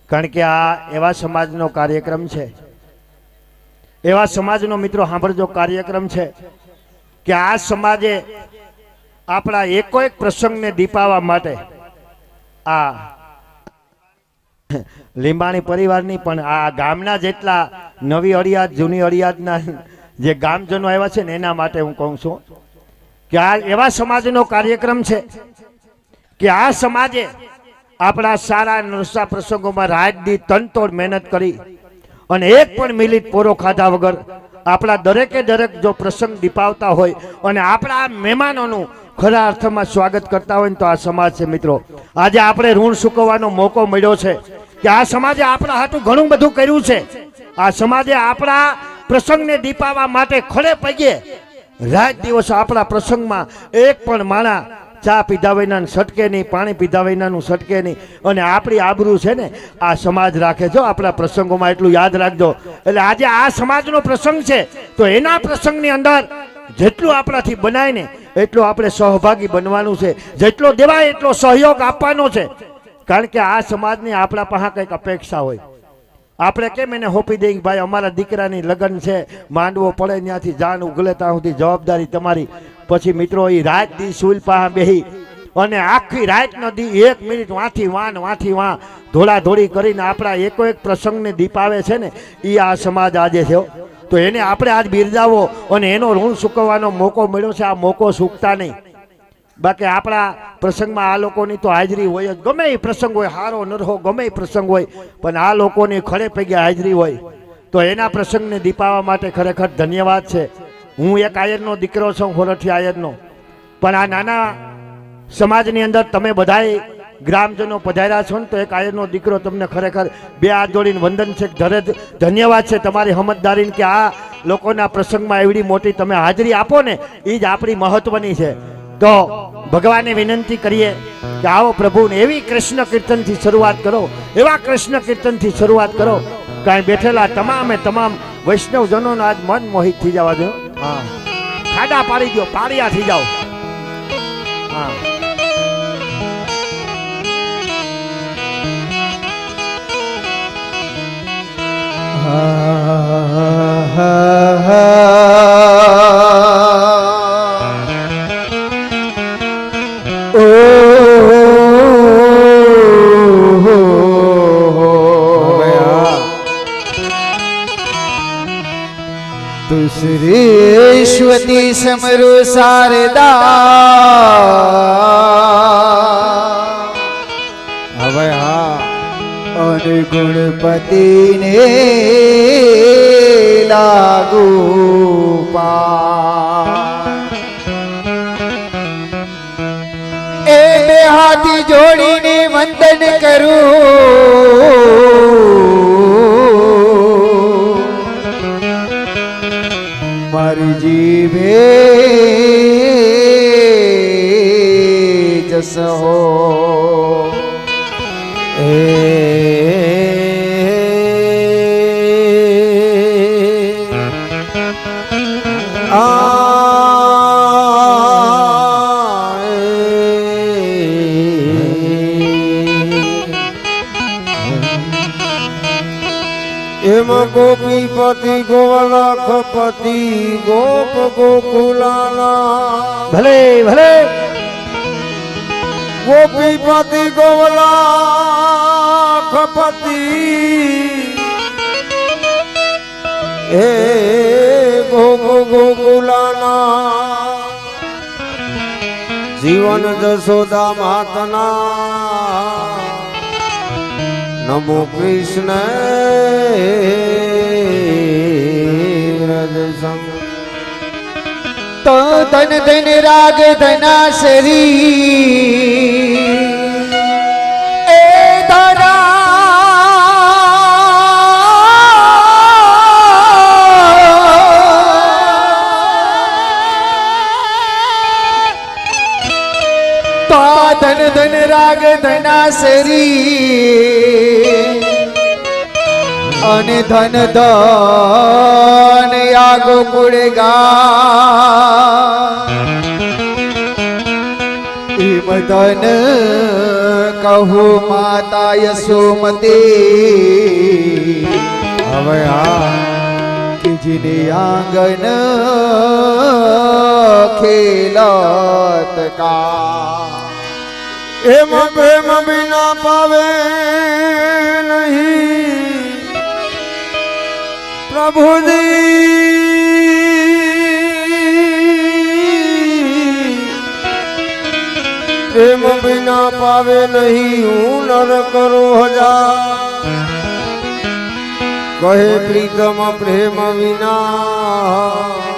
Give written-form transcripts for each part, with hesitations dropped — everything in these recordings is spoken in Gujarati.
કારણ કે આ એવા સમાજનો કાર્યક્રમ છે, એવા સમાજનો મિત્રો સાંભળજો કાર્યક્રમ છે કે આ સમાજે આપણા એકો એક પ્રસંગને દીપાવવા માટે આ લીંબાણી પરિવારની પણ આ ગામના જેટલા નવી અડિયાદ જૂની અડિયાદના જે ગામજનો આવ્યા છે ને એના માટે હું કહું છું કે આ એવા સમાજનો કાર્યક્રમ છે કે આ સમાજે આપણા સારા નરસા પ્રસંગોમાં રાત દી તનતોડ મહેનત કરી અને એક પણ મિનિટ પોરો ખાધા વગર આપણા દરેકે દરેક જો પ્રસંગ દીપાવતા હોય અને આપણા મહેમાનોનું ખરા અર્થમાં સ્વાગત કરતા હોય ને તો આ સમાજ છે મિત્રો. આજે આપણે ઋણ ચૂકવવાનો મોકો મળ્યો છે કે આ સમાજે આપણા હાટું ઘણું બધું કર્યું છે. આ સમાજે આપણા પ્રસંગને દીપાવવા માટે ખડે પગે રાત દિવસ આપણા પ્રસંગમાં એક પણ માણા ચા પીધા વિનાનું સટકે નહીં, પાણી પીધા વિનાનું સટકે નહીં. અને આપણી આબરૂ છે ને આ સમાજ રાખે છે આપણા પ્રસંગોમાં, એટલું યાદ રાખજો. એટલે આજે આ સમાજનો પ્રસંગ છે તો એના પ્રસંગની અંદર જેટલું આપણાથી બનાય ને એટલું આપણે સહભાગી બનવાનું છે, જેટલો દેવાય એટલો સહયોગ આપવાનો છે. કારણ કે આ સમાજની આપણા પાસે કંઈક અપેક્ષા હોય. આપણે કેમ એને હોપી દઈએ ભાઈ અમારા દીકરાની લગ્ન છે, માંડવો પડે ત્યાંથી જાન ઉગલે ત્યાં સુધી જવાબદારી તમારી. પછી મિત્રો એ રાત દી સુલ પાસે બેહી અને આખી રાત નદી 1 મિનિટ વાંથી વાં ધોળા ધોળી કરીને આપણા એકો એક પ્રસંગને દીપાવે છે ને એ આ સમાજ આજે છે. તો એને આપણે આજ બિરદાવો અને એનો ઋણ ચૂકવવાનો મોકો મળ્યો છે. આ મોકો ચૂકતા નહીં. બાકી આપણા પ્રસંગમાં આ લોકોની તો હાજરી હોય જ, ગમે એ પ્રસંગ હોય, હારો નરહો ગમે એ પ્રસંગ હોય, પણ આ લોકોની ખડે પગે હાજરી હોય. તો એના પ્રસંગને દીપાવવા માટે ખરેખર ધન્યવાદ છે. હું એક આયરનો દીકરો છું, હોરઠી આયરનો, પણ આ નાના સમાજની અંદર તમે બધાય ગ્રામજનો પધાર્યા છો ને તો એક આયરનો દીકરો તમને ખરેખર 2 હાથ જોડીને વંદન છે, ધન્યવાદ છે તમારી સમજદારીને કે આ લોકોના પ્રસંગમાં એવડી મોટી તમે હાજરી આપો ને એ જ આપણી મહત્વની છે. તો ભગવાનને વિનંતી કરીએ કે આવો પ્રભુને એવી કૃષ્ણ કીર્તનથી શરૂઆત કરો, એવા કૃષ્ણ કીર્તનથી શરૂઆત કરો કાંઈ બેઠેલા તમામ વૈષ્ણવજનોનો આજ મન મોહિત થઈ જવા દો. હા, ખાડા પાડી દો, પાળિયા થઈ જાઓ. હા, श्रेष्वती समरु शारदा હવે હા અને ગુણપતિને લાગુ પા એ બે હાથી જોડીને વંદન કરું મારી જીભે જસ હો એમ ગોપીપતિ ગોવલખપતિ ગોપ ગોકુલાના ભલે ભલે ગોપીપતિ ગોવલખપતિ હે ગોપ ગોકુલાના જીવન જશોદા માતના નમો કૃષ્ણ તો ધન ધન રાગ ધના શરી એ ધરા તો ધન ધન રાગ ધના શરી અને ધન ધન યાગો કુળગા મદન કહું માતા યશોમતી હવે આ કીજીને આંગન ખેલત કા એમ પ્રેમ વિના પાવે નહીં પ્રભુજી પ્રેમ વિના પાવે નહીં હું નર કરો હજાર કહે પ્રીતમ પ્રેમ વિના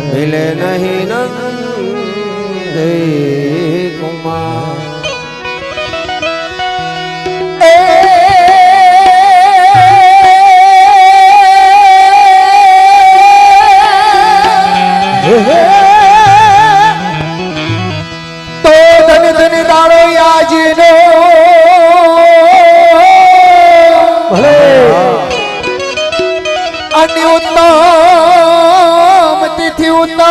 મિલે નહીં નંદે કુમાર તો ધન ધન દાડો યાજનો ભલે અન્ય ઉત્તમ તિથિ ઉત્તમ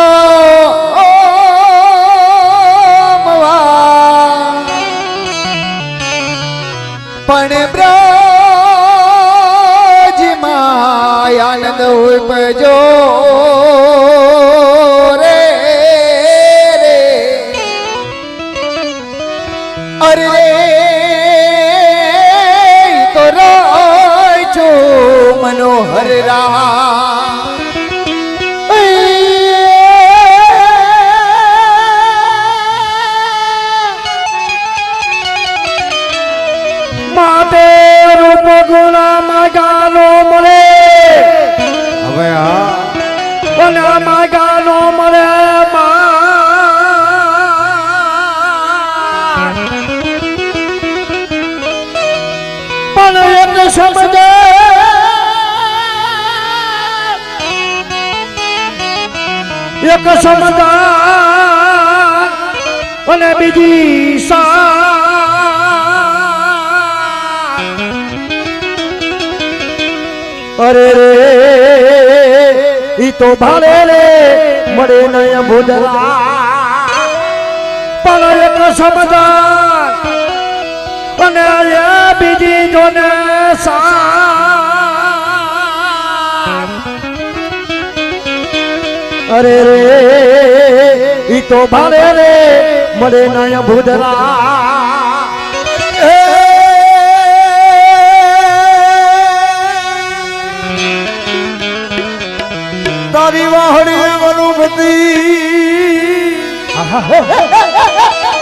પણ બ્રજમાં આનંદ ઉપજો રે રે અરે રે તો રોય છો મનોહર રા હવે હા એક સમાધાન અને બીજી અરે રે ઈ તો ભારે રે મળે નય ભોજરા પણ એક સમાધાન અને બીજી જોને અરે રે ઈ તો ભારે રે મળે નય ભૂદરા તારી વાહડી વનુપતિ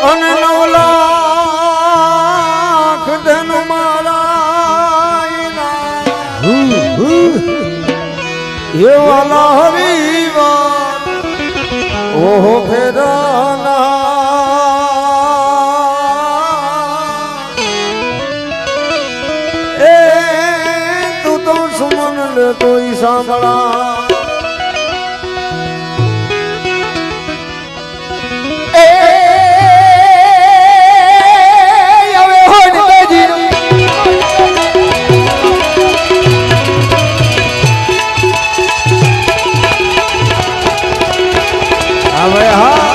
અને 9 લાખ ધન મારા એવા લાહરી વાત ઓહો ફેરાના એ તું તો સુમન લે કોઈ સાંભળા હવે હા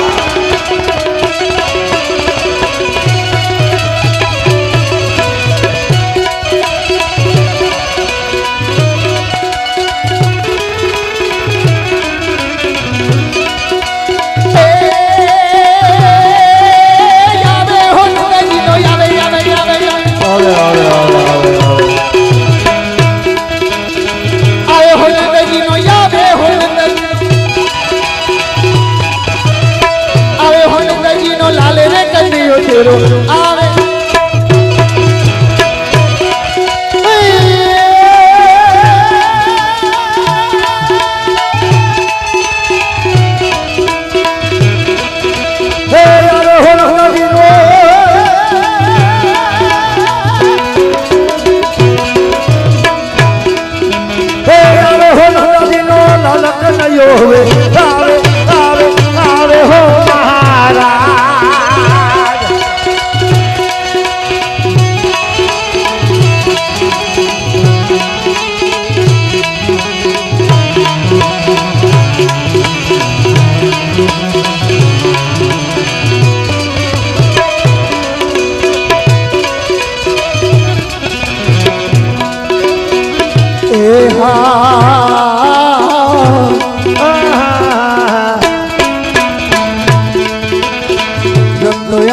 આવે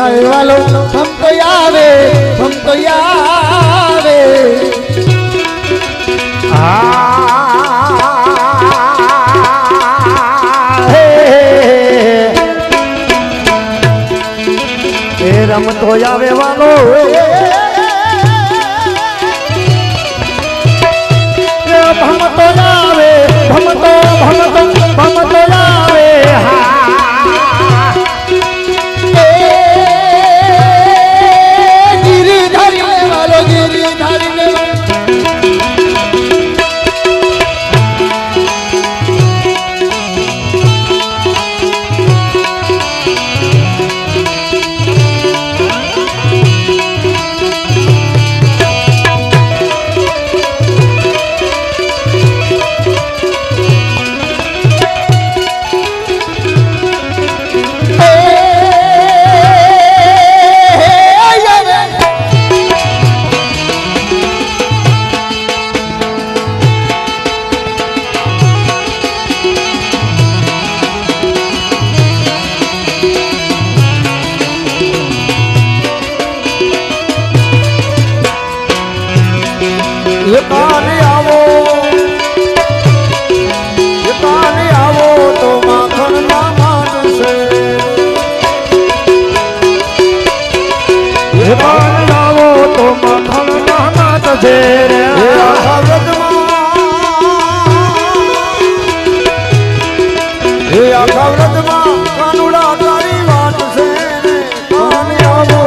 આવે વાલો ભમતો આવે ભમતો આવે એ રમતો આવે વાલો ભમતો આવે ભમતો ભમતો ભમતો આવે ગિરિધારી વાલો ગિરિધારી એકાને આવો તો માખણ ના માનશે એકાને આવો તો માખણ ના માનશે એ આખા વ્રતમાં કાનુડા તારી વાત છે કાને આવો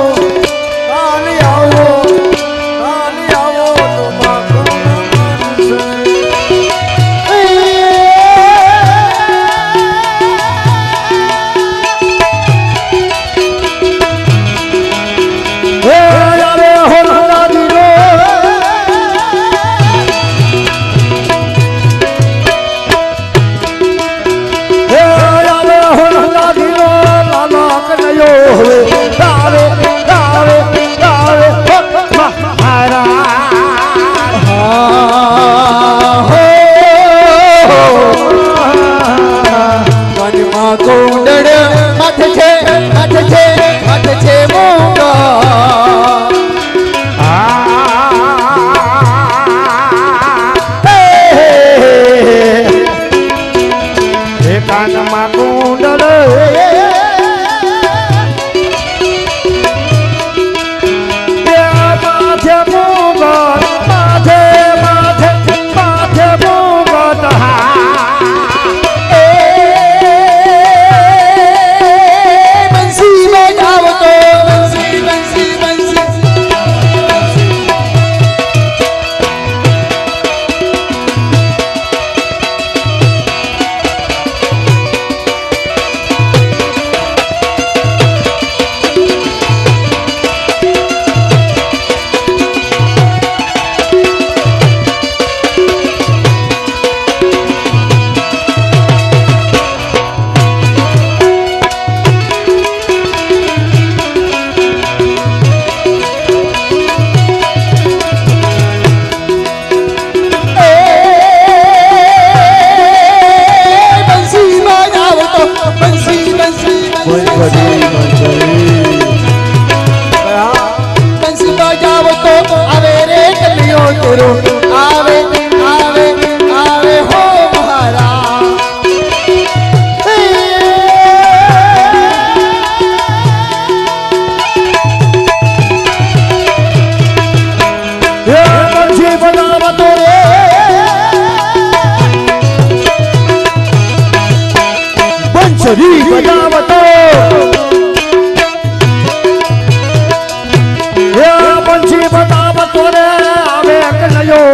તો માખણ ના માનશે કુંડળ મઠ છે મોગા કાનમાં કુંડળ માથે મુગટ માથે માથે માથે મુગટ બંસી બજાવો તો બંસી બંસી બંસી બંસી બજાવો તો આવે રે કલિયો તેરો આવે આવે આવે હો મહારા બંસી બનાવતો રે બંસરી બનાવતો બંસી બનાવતો રે આવે કનયો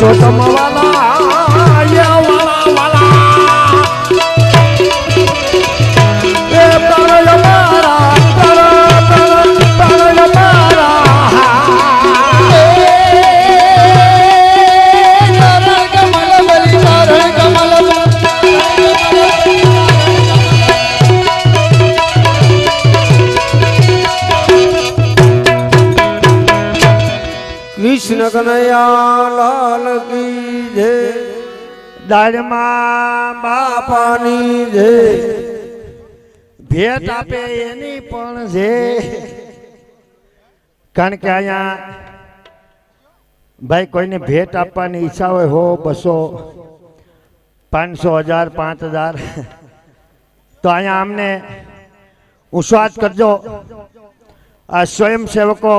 પુરુષોત્તમ વાલા યા વાલા વાલા એ પ્રાણ મારા પ્રાણ મારા કૃષ્ણ કનૈયા લાલ કી જય દાળમાં બાપાની જય ભેટ આપે એની પણ છે કારણ કે અહીંયા ભાઈ કોઈને ભેટ આપવાની ઈચ્છા હોય 100 200 500 1000 5000 તો અહીંયા અમને ઉસ્વાદ કરજો આ સ્વયંસેવકો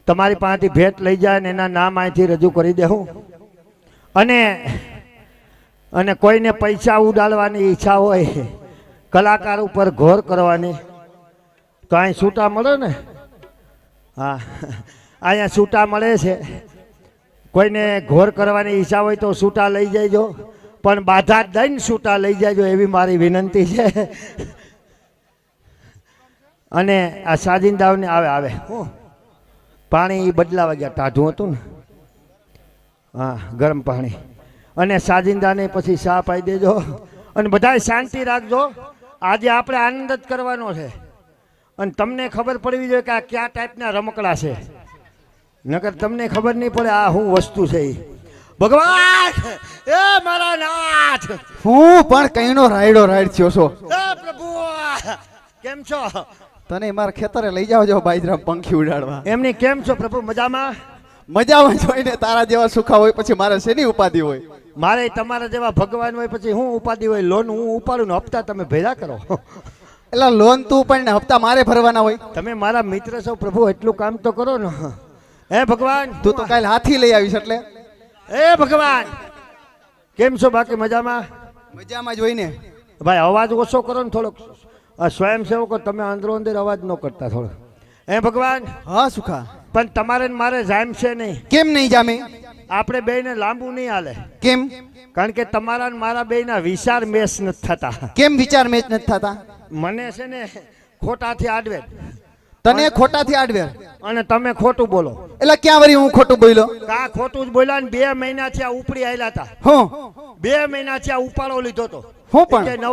તમારી પાસેથી ભેટ લઈ જાય ને એના નામ અહીંથી રજૂ કરી દેવું અને કોઈને પૈસા ઉડાડવાની ઈચ્છા હોય કલાકાર ઉપર ઘોર કરવાની તો અહીં છૂટા મળે ને હા અહીંયા છૂટા મળે છે કોઈને ઘોર કરવાની ઈચ્છા હોય તો છૂટા લઈ જજો પણ બાધા દઈને છૂટા લઈ જજો એવી મારી વિનંતી છે અને આ સાજિંદાઓને આવે હું પાણી બદલાવા ગયા ટાઢું હતું ને હા ગરમ પાણી અને સાજિંદાને પછી ચા પાઈ દેજો અને બધાય શાંતિ રાખજો આજે આપણે આનંદ જ કરવાનો છે અને તમને ખબર પડવી જોઈએ કે આ કયા ટાઈપના રમકડા છે નકર તમને ખબર નહીં પડે આ શું વસ્તુ છે એ ભગવાન એ મારા નાથ હું પણ કઈનો રાયડ થયો છો એ પ્રભુ કેમ છો તને મારા ખેતરે લઈ જાવ જો બાજરામ પંખી ઉડાડવા એમની કેમ છો પ્રભુ મજામાં મજામાં જોઈને તારા જેવા સુખા હોય પછી મારે શેની ઉપાધિ હોય મારે તમારા જેવા ભગવાન હોય પછી હું ઉપાધિ હોય લોન હું ઉપાડું ને હપ્તા તમે ભેગા કરો એટલે લોન તું પણ ને હપ્તા મારે ભરવાના હોય તમે મારા મિત્ર છો પ્રભુ એટલું કામ તો કરો ને હે ભગવાન તું તો કાલે હાથી લઈ આવીશ એટલે હે ભગવાન કેમ છો બાકી મજામાં મજામાં જોઈને ભાઈ અવાજ ઓછો કરો ને થોડોક સ્વયંસેવકો તમે અંદરો અંદર અવાજ ન કરતા થોડો હે ભગવાન હા સુખા પણ તમારે ને મારે જામ છે નહીં કેમ નહીં જામે આપણે બેયને લાંબુ નહીં હાલે કેમ કારણ કે તમારા ને મારા બેયના વિચાર મેચ નથી થતા કેમ વિચાર મેચ નથી થતા મને છે ને ખોટાથી આડવે તને ખોટાથી આડવેર અને તમે ખોટું બોલો એટલે ક્યાં વળી હું ખોટું બોલ્યો કા ખોટું જ બોલ્યા ને 2 મહિનાથી આ ઉપડી આયેલા હતા હું 2 મહિનાથી આ ઉપાડો લીધો તો હું કે પણ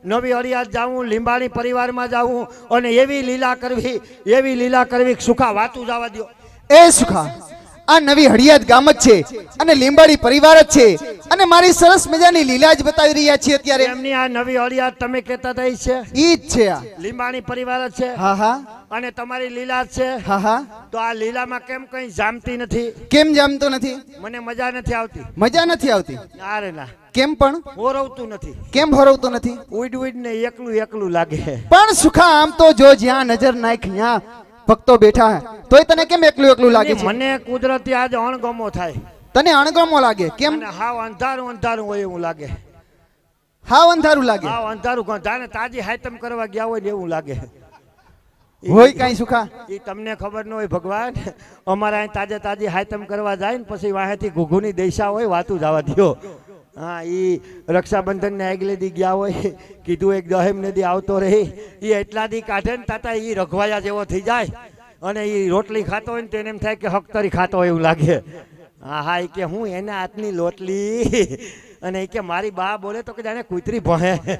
નવી હરિયાત જાવું લીંબાણી પરિવારમાં જાવું અને એવી લીલા કરવી સુખા વાતું જવા દો એ સુખા આ નવી હળિયાત ગામ જ છે અને લીંબાડી પરિવાર જ છે અને મારી સરસ મજાની લીલા જ બતાવી રહ્યા છીએ અત્યારે એમની આ નવી હરિયાત તમે કહેતા થઈ છે ઈ જ છે આ લીંબાણી પરિવાર જ છે હા હા અને તમારી લીલા જ છે હા હા તો આ લીલામાં કેમ કઈ જામતી નથી કેમ જામતો નથી મને મજા નથી આવતી મજા નથી આવતી અરે ના કેમ પણ હોરવતું નથી કેમ હરવતો નથી ઉડ ને એકલું લાગે પણ સુખા આમ તો જો જ્યાં નજર નાખ ત્યાં ભક્તો બેઠા તોય તને કેમ એકલું લાગે છે મને કુદરતી આજે અણગમો થાય તને અણગમો લાગે કેમ અને હાવ અંધારું હોય એવું લાગે હાવ અંધારું લાગે હાવ અંધારું જાણે તાજી હાઈતમ કરવા ગયા હોય ને એવું લાગે હોય કઈ સુખા એ તમને ખબર ન હોય ભગવાન અમારે અહીં તાજી હાઈતમ કરવા જાય ને પછી વાહેથી ઘૂઘુની દેશા હોય વાતું જવા દો હા એ રક્ષાબંધન ને આગલે દી ગયા હોય કીધું એક દહેમ નદી આવતો રહી એ એટલા દી કાઢે ને તાતા એ રઘવાયા જેવો થઈ જાય અને એ રોટલી ખાતો હોય ને તેને એમ થાય કે હકતરી ખાતો હોય એવું લાગે હા એ કે હું એના હાથની લોટલી અને એ કે મારી બા બોલે તો કે જાણે કૂતરી ભણે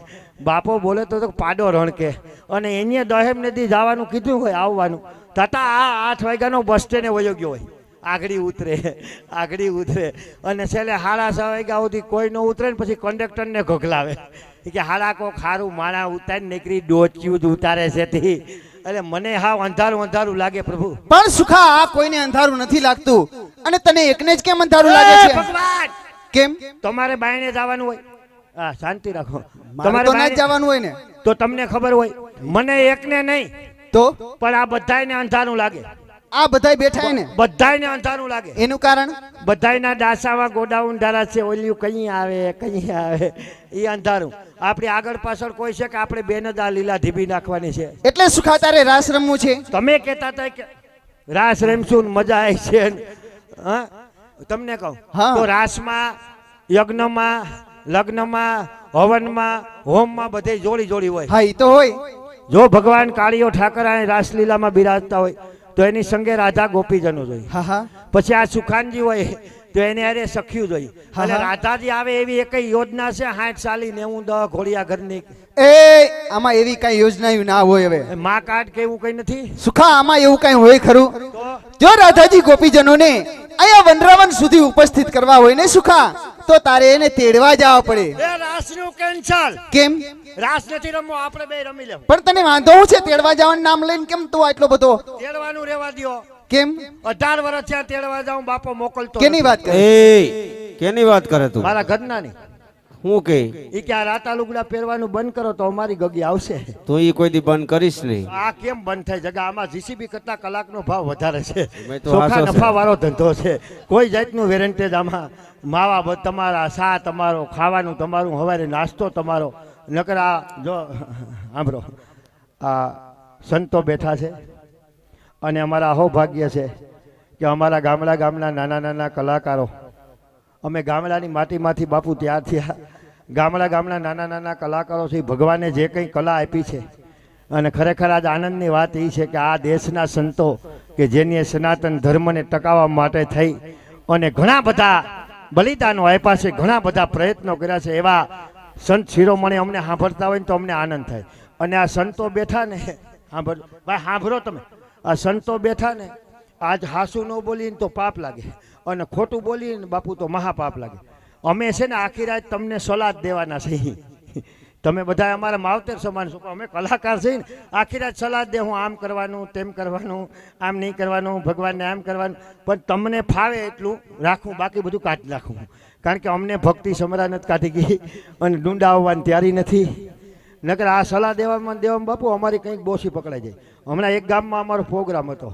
બાપો બોલે તો પાડો રણકે અને એને દહેમ નદી જવાનું કીધું હોય આવવાનું તાતા આ 8 વાગ્યાનો બસ સ્ટેન્ડે વયો ગયો હોય આગળી ઉતરે અને છેલ્લે 6:30 વાગ્યા સુધી કોઈ ન ઉતરે ને પછી કંડક્ટરને ઘોઘલાવે કે હાડા કોક ખારું માણા ઉતારી નીકળી ડોચ્યું જ ઉતારે છે એટલે મને હાવ અંધારું લાગે પ્રભુ પણ સુખા આ કોઈને અંધારું નથી લાગતું અને તને એકને જ કેમ અંધારું લાગે છે ભગવાન કેમ તમારે બાયણે જવાનું હોય હા શાંતિ રાખો તમારે તો ના જ જવાનું હોય ને તો તમને ખબર હોય મને એકને નહીં તો પણ આ બધાયને અંધારું લાગે આ બધાય બેઠા ને બધાયને અંધારું લાગે એનું કારણ બધાયના ડાસામાં ગોડાઉન ધારા છે ઓલિયું કઈ આવે એ અંધારું આપણી આગળ પાછળ કોઈ છે કે આપણે બેન જ આ લીલા ઢીબી નાખવાની છે એટલે સુખા તારે રાસ રમવું છે તમે કહેતા હતા કે રાસ રમશું મજા આવી છે હા તમને કહું હા. તો રાસમાં, યજ્ઞમાં, લગ્નમાં, હવનમાં, હોમમાં બધે જોડી જોડી હોય. હા ઈ તો હોય. જો ભગવાન કાળીઓ ઠાકર આ રાસલીલામાં બિરાજતા હોય તો એની સંગે રાધા ગોપીજનો જોઈએ. હા હા પછી આ સુખાનજી હોય તો એને અરે સખ્યું જોઈએ. હા, અને હા. રાધાજી આવે એવી એક યોજના છે 60 સાલી 90 10 ઘોડિયા ઘરની. એ આમાં એવી કઈ યોજના ના હોય હવે. માં કાર્ડ કે એવું કઈ નથી. સુખા આમાં એવું કઈ હોય ખરું? તો જો રાધાજી ગોપીજનોને અહીંયા વનરાવન સુધી ઉપસ્થિત કરવા હોય ને સુખા, તો તારે એને તેડવા જવા પડે. એ રાસનું કેન્સલ. કેમ? રાસ નથી રમવો, આપણે બે રમી લેવું. પણ તને વાંધો શું છે તેડવા જવાનું નામ લઈને? કેમ તું આટલો બધો? તેડવાનું રહેવા દ્યો. કેમ? 18 વર્ષ થયા તેડવા જાઉં, બાપો મોકલતો કેની નથી. વાત કરે? એ કેની વાત કરે તું? મારા ઘરના ની. હું કે ઈ કે આ રાતા લુગડા પહેરવાનું બંધ કરો તો અમારી ગગી આવશે. તું ઈ કોઈ દી બંધ કરીશ નહીં. આ કેમ બંધ થાય જગા? આમાં જીસીબી કરતા કલાકનો ભાવ વધારે છે. મેં તો ચોખા હાસો છે. નફા વાળો ધંધો છે. કોઈ જાતનું વેરંટેજ આમાં. માવા તમારા, સા તમારો, ખાવાનું તમારું, હવારે નાસ્તો તમારો. નકર આ જો સાંભળો, આ સંતો બેઠા છે અને અમારા અહોભાગ્ય છે કે અમારા ગામના નાના નાના કલાકારો, અમે ગામડાની માટીમાંથી બાપુ તૈયાર થયા. ગામના નાના નાના કલાકારો છે. ભગવાને જે કંઈ કલા આપી છે, અને ખરેખર આજ આનંદની વાત એ છે કે આ દેશના સંતો કે જેની સનાતન ધર્મને ટકાવવા માટે થઈ અને ઘણા બધા બલિદાનો આપ્યા છે, ઘણા બધા પ્રયત્નો કર્યા છે, એવા સંત શિરોમણી અમને સાંભળતા હોય ને તો અમને આનંદ થાય. અને આ સંતો બેઠા ને, ભાઈ સાંભળો તમે, આ સંતો બેઠા ને, આજ હાસુ ન બોલીને તો પાપ લાગે અને ખોટું બોલીને બાપુ તો મહાપાપ લાગે. અમે છે ને આખી રાત તમને સલાહ દેવાના છે. તમે બધા અમારા માવતર સમાન છો, અમે કલાકાર છીએ ને, આખી રાત સલાહ દે, હું આમ કરવાનું, તેમ કરવાનું, આમ નહીં કરવાનું, ભગવાનને આમ કરવાનું. પણ તમને ફાવે એટલું રાખવું, બાકી બધું કાઢી નાખવું. કારણ કે અમને ભક્તિ સમરા નથી કાઢી ગઈ અને ડુંડા આવવાની તૈયારી નથી. નકર આ સલાહ દેવામાં બાપુ અમારી કંઈક બોસી પકડાઈ જાય. હમણાં એક ગામમાં અમારો પ્રોગ્રામ હતો.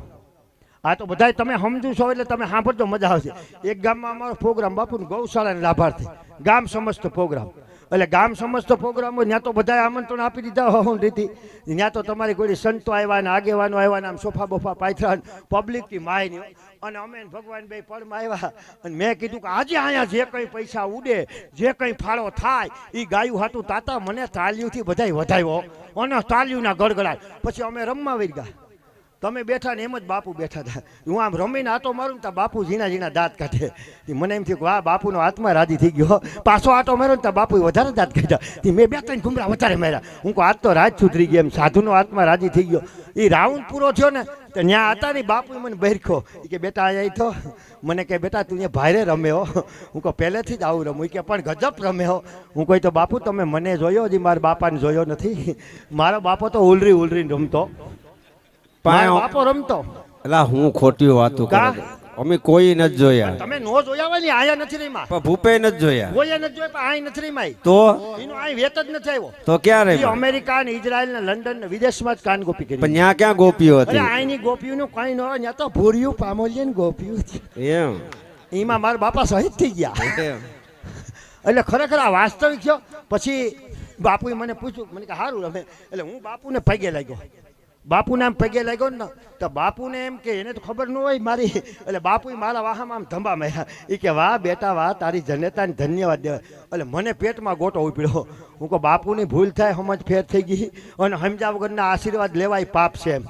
આ તો બધા તમે સમજો છો એટલે તમે સાંભળજો, મજા આવશે. એક ગામમાં અમારો પ્રોગ્રામ બાપુ ગૌશાળાને લાભાર્થી, ગામ સમસ્ત પ્રોગ્રામ. એટલે ગામ સમસ્ત પ્રોગ્રામ હોય ત્યાં તો બધાએ આમંત્રણ આપી દીધા હોઉં રીતિ. ત્યાં તો તમારી કોઈ સંતો આવ્યા ને આગેવાનો આવ્યા ને આમ સોફા બોફા પાથરા, પબ્લિકથી માય નહીં. અને અમે ભગવાન બે પડમાં આવ્યા અને મેં કીધું કે આજે અહીંયા જે કંઈ પૈસા ઉડે, જે કંઈ ફાળો થાય એ ગાયું હાટું તાતા મને તાલીઓથી બધાય વધાવ્યો અને તાલીઓના ગડગડાટ. પછી અમે રમવા વઈ ગયા. તમે બેઠા ને એમ જ બાપુ બેઠા હતા. હું આમ રમીને આટો મારું ને ત્યાં બાપુ ઝીણા ઝીણા દાંત કાઢે. મને એમ થયું કે વાહ, બાપુનો આત્મા રાજી થઈ ગયો. પાછો આટો માર્યો ને ત્યાં બાપુ વધારે દાંત કાઢ્યા. મેં 2-3 ઘૂમરા વધારે માર્યા. હું કહું આજ તો રાજ સુધરી ગઈ, એમ સાધુનો આત્મા રાજી થઈ ગયો. એ રાઉન્ડ પૂરો થયો ને તો ત્યાં હતા ને બાપુ મને બહેરખો કે બેટા અહીંયા તો મને કે બેટા તું અહીંયા ભારે રમ્યો. હું કહું પહેલેથી જ આવું રમું કે પણ ગજબ રમ્યો. હું કહું તો બાપુ તમે મને જોયો, હજી મારા બાપાને જોયો નથી. મારો બાપો તો ઉલરીને રમતો, બાપો રમતો. એલા હું ખોટી વાતું કા? કરે. અમે કોઈ નથી જોયા. તમે નો જોયા હોય ને, આયા નથી રમ્યા. પણ ભૂપે નથી જોયા. કોઈ નથી જોયા, પણ આય નથી રમ્યા. તો એનો આય વેત જ નથી આવ્યો. તો ક્યાં એ રે? અમેરિકા ને ઇઝરાયલ ને લંડન ને વિદેશમાં જ કાન ગોપી કરી. પણ ત્યાં ક્યાં ગોપીઓ અરે હતી? આયની ગોપીઓનું કઈ ન હોય, ત્યાં તો ભૂરિયું પામોલિયન ગોપીઓ છે. એમ એમાં મારા બાપા શહીદ થઈ ગયા. એમ. એટલે ખરેખર આ વાસ્તવિક છે. પછી બાપુએ મને પૂછ્યું, મને કે સારું રમે. એટલે હું બાપુને પગે લાગ્યો. બાપુને આમ પગે લાગ્યો ને તો બાપુને એમ કે એને તો ખબર ન હોય મારી. એટલે બાપુએ મારા વાહામાં આમ ધંબા માર્યા. એ કે વાહ બેટા વાહ, તારી જનતાને ધન્યવાદ દેવાય. એટલે મને પેટમાં ગોટો ઉપડ્યો. હું કહું બાપુની ભૂલ થાય, સમજ ફેર થઈ ગઈ અને સમજ્યા વગરના આશીર્વાદ લેવાય પાપ છે એમ.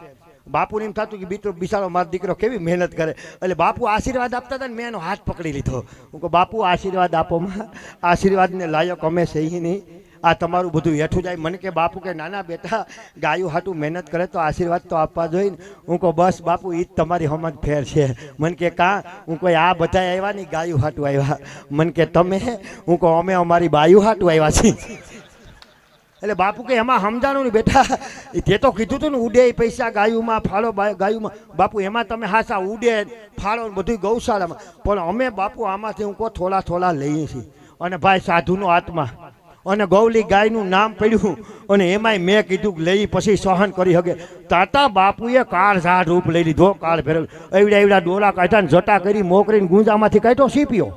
બાપુને એમ થતું કે બીજો બિચારો મારો દીકરો કેવી મહેનત કરે. એટલે બાપુ આશીર્વાદ આપતા હતા ને મેં એનો હાથ પકડી લીધો. હું કહું બાપુ આશીર્વાદ આપો માં, આશીર્વાદને લાયક અમે સહી નહીં. આ તમારું બધું હેઠું જાય. મને કે બાપુ કે નાના બેટા, ગાયું હાટું મહેનત કરે તો આશીર્વાદ તો આપવા જોઈએ ને. હું કહું બસ બાપુ એ જ તમારી સમજ ફેર છે. મને કે કાં? હું કોઈ આ બધા આવ્યા નહીં, ગાયું હાટું આવ્યા. મને કે તમે? હું કહું અમે અમારી બાયું હાટું આવ્યા છીએ. એટલે બાપુ કે એમાં સમજાણું ને બેટા, તે તો કીધું હતું ને ઉડે પૈસા ગાયુંમાં, ફાળો ગાયુંમાં. બાપુ એમાં તમે હાસા ઉડે ફાળો બધું ગૌશાળામાં. પણ અમે બાપુ આમાંથી હું કહું થોડા લઈએ છીએ. અને ભાઈ સાધુનો આત્મા અને ગૌલી ગાયનું નામ પડ્યું અને એમાંય મેં કીધું કે લઈ પછી સહન કરી શકે. તાતા બાપુએ કાળ ઝાડ રૂપ લઈ લીધો, કાળ ફેરવ. એવડા ડોલા કાઢ્યા ને જટા કરી મોકરીને ગુંજામાંથી કાઢ્યો સીપ્યો.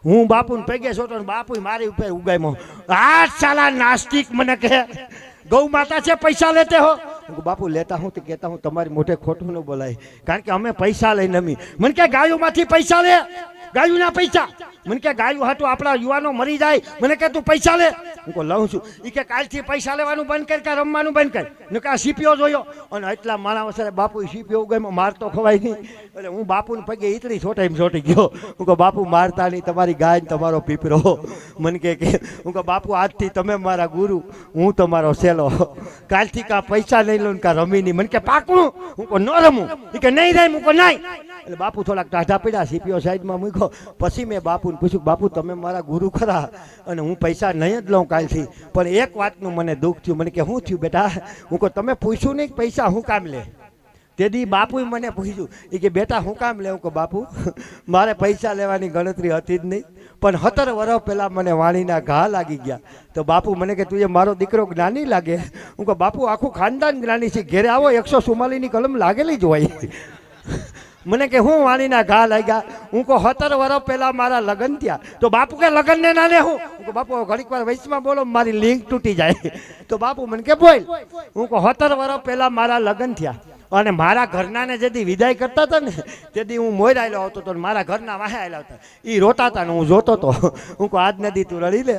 હું બાપુને પગે સોટો ને બાપુ મારી ઉપર ઉગાયમાં. આ સાલા નાસ્તિક મને કહે ગૌ માતા છે, પૈસા લેતે હો. બાપુ લેતા હું તો કહેતા હું તમારી મોઢે ખોટું ન બોલાય. કારણ કે અમે પૈસા લઈને અમી. મને કે ગાયોમાંથી પૈસા લે. ગાયુંના પૈસા. મને કે ગાયું હાટું આપણા યુવાનો મરી જાય, મને કે તું પૈસા લે. હું કહું લઉં છું. એ કે કાલથી પૈસા લેવાનું બંધ કર કે રમવાનું બંધ કર. ને કે આ સીપીઓ જોયો અને એટલા મારા વસરે બાપુ સીપીઓ ગયો માર તો ખવાય નહીં. એટલે હું બાપુને પગે ઈતરી છોટી ગયો. હું કહું બાપુ મારતા નહીં, તમારી ગાય તમારો પીપરો. મને કે હું કહું બાપુ આજથી તમે મારા ગુરુ, હું તમારો સેલો. કાલથી કા પૈસા નહીં લઉં કા રમી નહીં. મને કે પાકું? હું કહું ન રમું. એ કે નહીં રહે. હું કહું નહીં. એટલે બાપુ થોડાક ટાઢા પડ્યા, સીપીઓ સાઈડમાં મૂક્યો. પછી મેં બાપુને પૂછ્યું બાપુ તમે મારા ગુરુ ખરા અને હું પૈસા નહીં જ લઉં કાલથી, પણ એક વાતનું મને દુઃખ થયું. મને કે શું થયું બેટા? હું કહું તમે પૂછ્યું નહીં પૈસા હું કામ લે? તેથી બાપુએ મને પૂછ્યું. એ કે બેટા હું કામ લે? હું કહું બાપુ મારે પૈસા લેવાની ગણતરી હતી જ નહીં, પણ 17 વર્ષ પહેલાં મને વાણીના ઘા લાગી ગયા. તો બાપુ મને કે તું મારો દીકરો જ્ઞાની લાગે. હું કહું બાપુ આખું ખાનદાન જ્ઞાની છે, ઘેરે આવો 144ની કલમ લાગેલી જ હોય. મને કે હું વાણીના ઘા લાગ્યા. હું કહું 17 વર્ષ પહેલા મારા લગ્ન થયા. તો બાપુ કે લગ્ન ને ના લે હું કહું બાપુ ઘડીક વાર વૈશમાં બોલો મારી લિંક તૂટી જાય. તો બાપુ મને કે બોલ. હું કહું 17 વર્ષ પહેલા મારા લગ્ન થયા અને મારા ઘરનાને જેથી વિદાય કરતા હતા ને તેથી હું મોર આવેલો આવતો હતો, મારા ઘરના વાહે આવેલા હતા. એ રોતા હતા ને હું જોતો હતો. હું કહું આજ નથી તું રડી લે,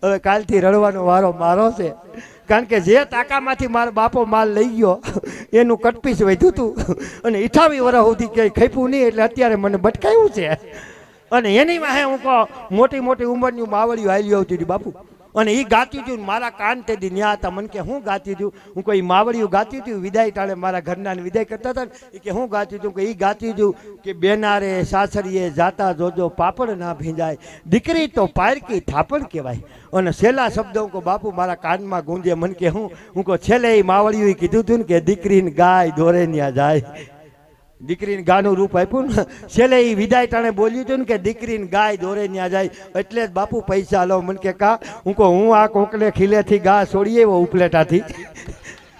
હવે કાલથી રડવાનો વારો મારો છે. કારણ કે જે તાકામાંથી મારો બાપો માલ લઈ ગયો એનું કટપીસ વધ્યું હતું અને 28 વર્ષ સુધી ક્યાંય ખપ્યું નહીં, એટલે અત્યારે મને ભટકાયું છે. અને એની વાહે હું કહું મોટી મોટી ઉંમરની માવડીઓ હાલી આવતી હતી બાપુ. અને એ ગાતી હતું મારા કાન તેથી ન્યા હતા. મને કે હું ગાતી હતું? હું કોઈ માવડીઓ ગાતી હતી વિદાય ટાળે મારા ઘરનાને વિદાય કરતા હતા ને. કે હું ગાતી હતું? કે એ ગાતી હતું કે બેનારે સાસરીએ જાતા જોજો પાપડ ના ભીંજાય, દીકરી તો પારકી થાપણ કહેવાય. અને છેલ્લા શબ્દ હું કહું બાપુ મારા કાનમાં ગુંજે. મને કે હું કહું છેલ્લે એ માવડીઓએ કીધું હતું ને કે દીકરીને ગાય દોરે ન્યા જાય. દીકરીને ગાનું રૂપ આપ્યું ને છેલ્લે એ વિદાય ટાણે બોલ્યું હતું ને કે દીકરીને ગાય દોરે ન્યા જાય. એટલે જ બાપુ પૈસા લો. મને કે કા? હું કહું હું આ કોકલે ખીલેથી ગા છોડીએ એવો ઉપલેટાથી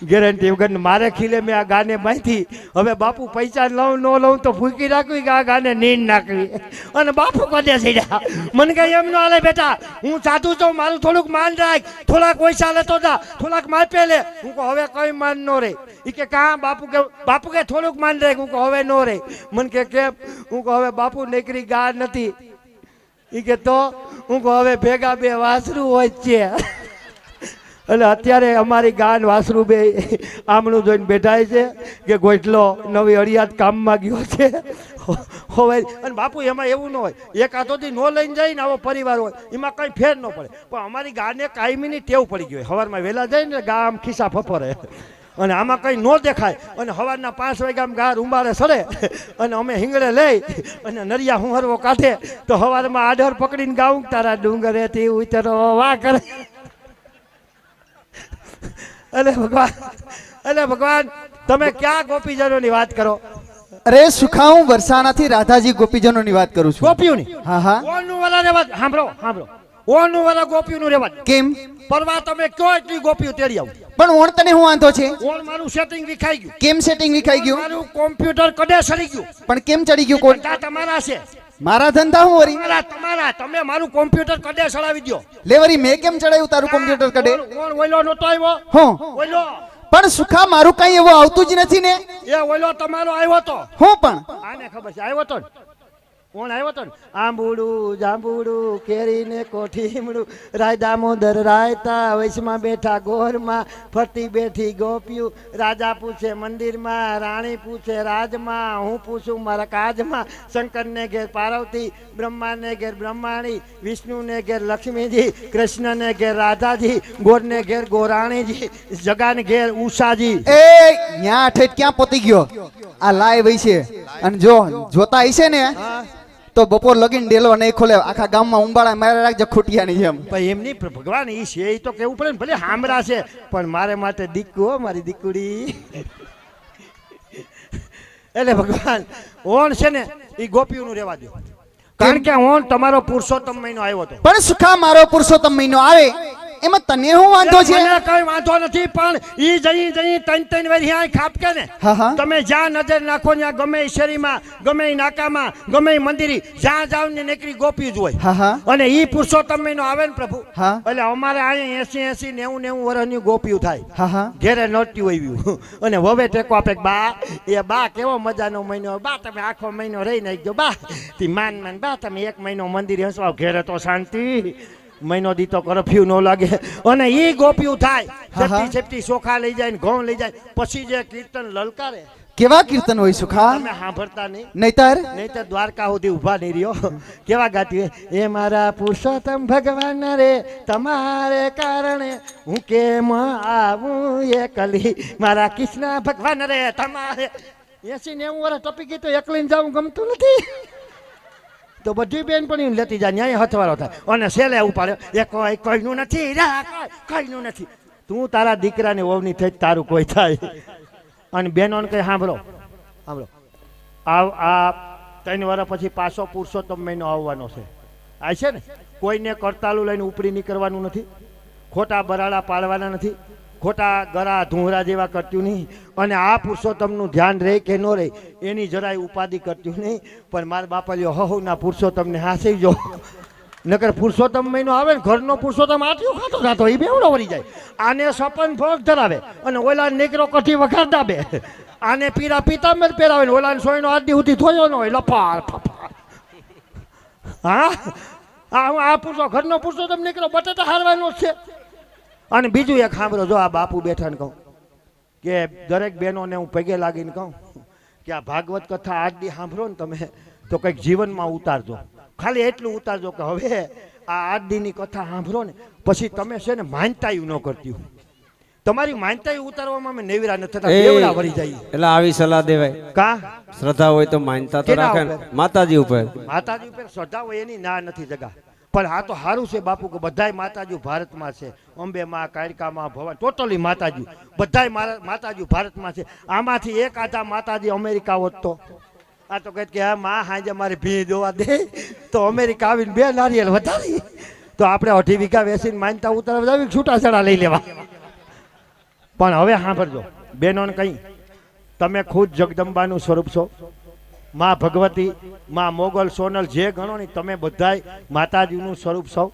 ગેરંટી વગર મારે ખીલે મેં આ ગાને બાંધી. હવે બાપુ પૈસા લઉં ન લઉં તો ફૂંકી રાખવી કે આ ગાને નીંદ નાખવી. અને બાપુ કદે થઈ જા. મને કહે એમ ન હાલે બેટા, હું સાધુ છું, મારું થોડુંક માન રાખ, થોડાક પૈસા લેતો જા, થોડાક માપે લે. હું કહું હવે કઈ માન ન રે. એ કે કાં? બાપુ કે થોડુંક માન રાખ. હું કહું હવે ન રે. મને કે કેમ? હું કહું હવે બાપુ નીકળી ગા નથી. એ કે તો? હું કહું હવે ભેગા બે વાસરું હોય છે. એટલે અત્યારે અમારી ગાન વાસરું બે આમણું જોઈને બેઠાય છે કે ગોઠલો નવી અડિયાદ કામમાં ગયો છે. હવે અને બાપુ એમાં એવું ન હોય, એક હાથોથી ન લઈને જાય ને આવો પરિવાર હોય એમાં કંઈ ફેર ન પડે. પણ અમારી ગાને કાયમીની ટેવ પડી ગઈ હોય, સવારમાં વહેલા જાય ને ગા આમ ખિસ્સા ફફરે અને આમાં કંઈ ન દેખાય. અને સવારના 5 વાગ્યામાં ગા રૂંબારે સડે અને અમે હિંગળે લઈ અને નરિયા હુંહરવો કાઢે તો સવારમાં આડર પકડીને ગાઉં તારા ડુંગરેથી ઉતરો વા કરે. અરે ભગવાન તમે ક્યાં ગોપીજનોની વાત કરો? અરે સુખા હું વરસાણાથી રાધાજી ગોપીજનોની વાત કરું છું. ગોપીઓની? હા હા. ઓનું વાલા રેવાજ સાંભળો. ઓનું વાલા ગોપીઓનું રેવાજ. કેમ? પરવા તમે કયો એટલી ગોપીઓ તેડી આવું. પણ ઓણ તને હું વાંધો છે? ઓણ મારું સેટિંગ વિખાઈ ગયું. કેમ સેટિંગ વિખાઈ ગયું? મારું કોમ્પ્યુટર કડે સડી ગયું. પણ કેમ ચડી ગયું? કોણ? ધંધા તમારા છે. મારા ધંધા હું વરી? તમારા તમે મારું કોમ્પ્યુટર કડે સડાવી દો. લે વરી મેં કેમ ચડાયું તારું કોમ્પ્યુટર કડે? કોણ ઓલો નતો આવ્યો? હું ઓલો. પણ સુખા મારું કઈ એવું આવતું જ નથી ને. એ ઓલો તમારો આવ્યો તો. હું પણ આને ખબર છે આવ્યો તો. કોણ આવ્યો તો? આંબુડું જાંબુડું કેરીને કોઠીમડું રાય દામોદર રાયતા વૈશમાં બેઠા ગોરમાં ફરતી બેઠી ગોપિયું. રાજા પૂછે મંદિરમાં, રાણી પૂછે રાજમાં, હું પૂછું મારા કાજમાં. શંકરને ઘેર પાર્વતી, બ્રહ્માને ઘેર બ્રહ્માણી, વિષ્ણુને ઘેર લક્ષ્મીજી, કૃષ્ણને ઘેર રાધાજી, ગોરને ઘેર ગોરાણીજી, જગાને ઘેર ઉષાજી. એ ન્યા ઠેઠ ક્યાં પોતી ગયો? આ લાય વઈ છે અને જો જોતા હશે ને તો બપોર લગીને ડેલો નહીં ખોલે. આખા ગામમાં ઉંબાળા મારે રાખજે ખૂટિયાની જેમ. ભાઈ એમની ભગવાન ઈ છે એ તો કેવું પડે ને. ભલે હામરા છે પણ મારે માટે દીકુ, મારી દીકુડી. એટલે ભગવાન ઓણ છે ને એ ગોપીઓનું રહેવા દો. કારણ કે ઓણ તમારો પુરુષોત્તમ મહિનો આવ્યો હતો. પણ સુખા મારો પુરુષોત્તમ મહિનો આવે એમાં તને શું વાંધો છે મને કઈ વાંધો નથી પણ ઈ જઈ ત્રણ વાર અહીંયા ખાપકે ને હા હા તમે જ્યાં નજર નાખો ત્યાં ગમે ઈ શેરીમાં ગમે ઈ નાકામાં ગમે ઈ મંદિરે જ્યાં જાવ ને નીકળી ગોપી જ હોય હા હા અને ઈ પુરુષોત્તમ મહિનો આવે ને પ્રભુ હા એટલે અમારે અહીંયા 80 90 વર્ષની ગોપીઓ થાય હા હા ઘેરે નોટ્યું આવ્યું અને હવે ટેકો આપે કે બા એ બા કેવો મજાનો મહિનો બા તમે આખો મહિનો રહી નાખજો બા તી માન બા તમે એક મહિનો મંદિરે હસવાઓ ઘેરે તો શાંતિ મહિનો દી તો કરફ્યુ ન લાગે અને ઈ ગોપીઓ થાય હા, હા. સેફટી ચોખા લઈ જાય ને ઘઉં લઈ જાય પછી જે કીર્તન લલકારે કેવા કીર્તન હોય સુખા તમે સાંભળતા નહીં નહીતર નહીં તો દ્વારકા સુધી ઊભા નહીં રહ્યો કેવા ગાતી હોય એ મારા પુરુષોત્તમ ભગવાન રે તમારે કારણે હું કેમ આવું એકલી મારા કૃષ્ણ ભગવાન રે તમારે 80 90 વર્ષ ટપી ગઈ તો એકલીને જવું ગમતું નથી તો બધી બેન પણ લેતી જાય ન્યાય હથવારો થાય અને છેલ્લે ઉપાડે એ કોઈનું નથી કોઈનું નથી તું તારા દીકરાની વહુની થઈ તારું કોઈ થાય અને બહેનોને કઈ સાંભળો આ 3 વર્ષ પછી પાછો પુરુષોત્તમ મહિનો આવવાનો છે આ છે ને કોઈને કરતાલું લઈને ઉપરી નીકળવાનું નથી ખોટા બરાડા પાડવાના નથી ખોટા ગરા ધૂંરા જેવા કરતું નહીં અને આ પુરુષોત્તમનું ધ્યાન રહે કે ન રહે એની જરાય ઉપાધિ કરતું નહીં પણ મારા બાપા હહુના પુરુષોત્તમને હાંસી જો નકર પુરુષોત્તમ મહિનો આવે ને ઘરનો પુરુષોત્તમ આટલું ખાતો ખાતો એ બેવડો વળી જાય આને સપન ભોગ ધરાવે અને ઓલા નીકળો કઠી વઘાર દાબે આને પીરા પિતાંબર પહેરાવે ને ઓલાને સોયનો આદિ સુધી થયો ન હોય લપાર ફપાર હા આ પૂછો ઘરનો પુરુષોત્તમ નીકળો બટેટા હારવાનો છે અને બીજું એક સાંભળો જો આ બાપુ બેઠા ને કહું કે દરેક બહેનોને હું પગે લાગીને કહું કે આ ભાગવત કથા આજ દી સાંભળો ને તમે તો કંઈક જીવનમાં ઉતારજો ખાલી એટલું ઉતારજો કે હવે આ આજ દીની કથા સાંભળો ને પછી તમે છે ને માનતાયું ન કરતી તમારી માનતાયું ઉતારવામાં અમે નેવરા નથી થતા બેવડા વળી જાય એટલે આવી સલાહ દેવાય કા શ્રદ્ધા હોય તો માનતા તો કેના રાખે ને. ઉપર? માતાજી ઉપર માતાજી ઉપર શ્રદ્ધા હોય એની ના નથી જગા પણ આ તો સારું છે બાપુ કે બધાય માતાજી ભારતમાં છે અંબે માં કાળકા માં ભવાન ટોટલી માતાજી બધાય માતાજી ભારતમાં છે આમાંથી એક આધા માતાજી અમેરિકા હોત તો આ તો કહે કે હા માં હાજે મારી ભી જોવા દે તો અમેરિકા આવીને 2 નારિયેળ વધારી તો આપણે 2.5 વીઘા વેચીને માનતા ઉતારવા જાવી છૂટાછેડા લઈ લેવા પણ હવે સાંભળજો બહેનોને કહી તમે ખુદ જગદંબાનું સ્વરૂપ છો માં ભગવતી માં મોગલ સોનલ જે ગણો ને તમે બધાય માતાજીનું સ્વરૂપ છો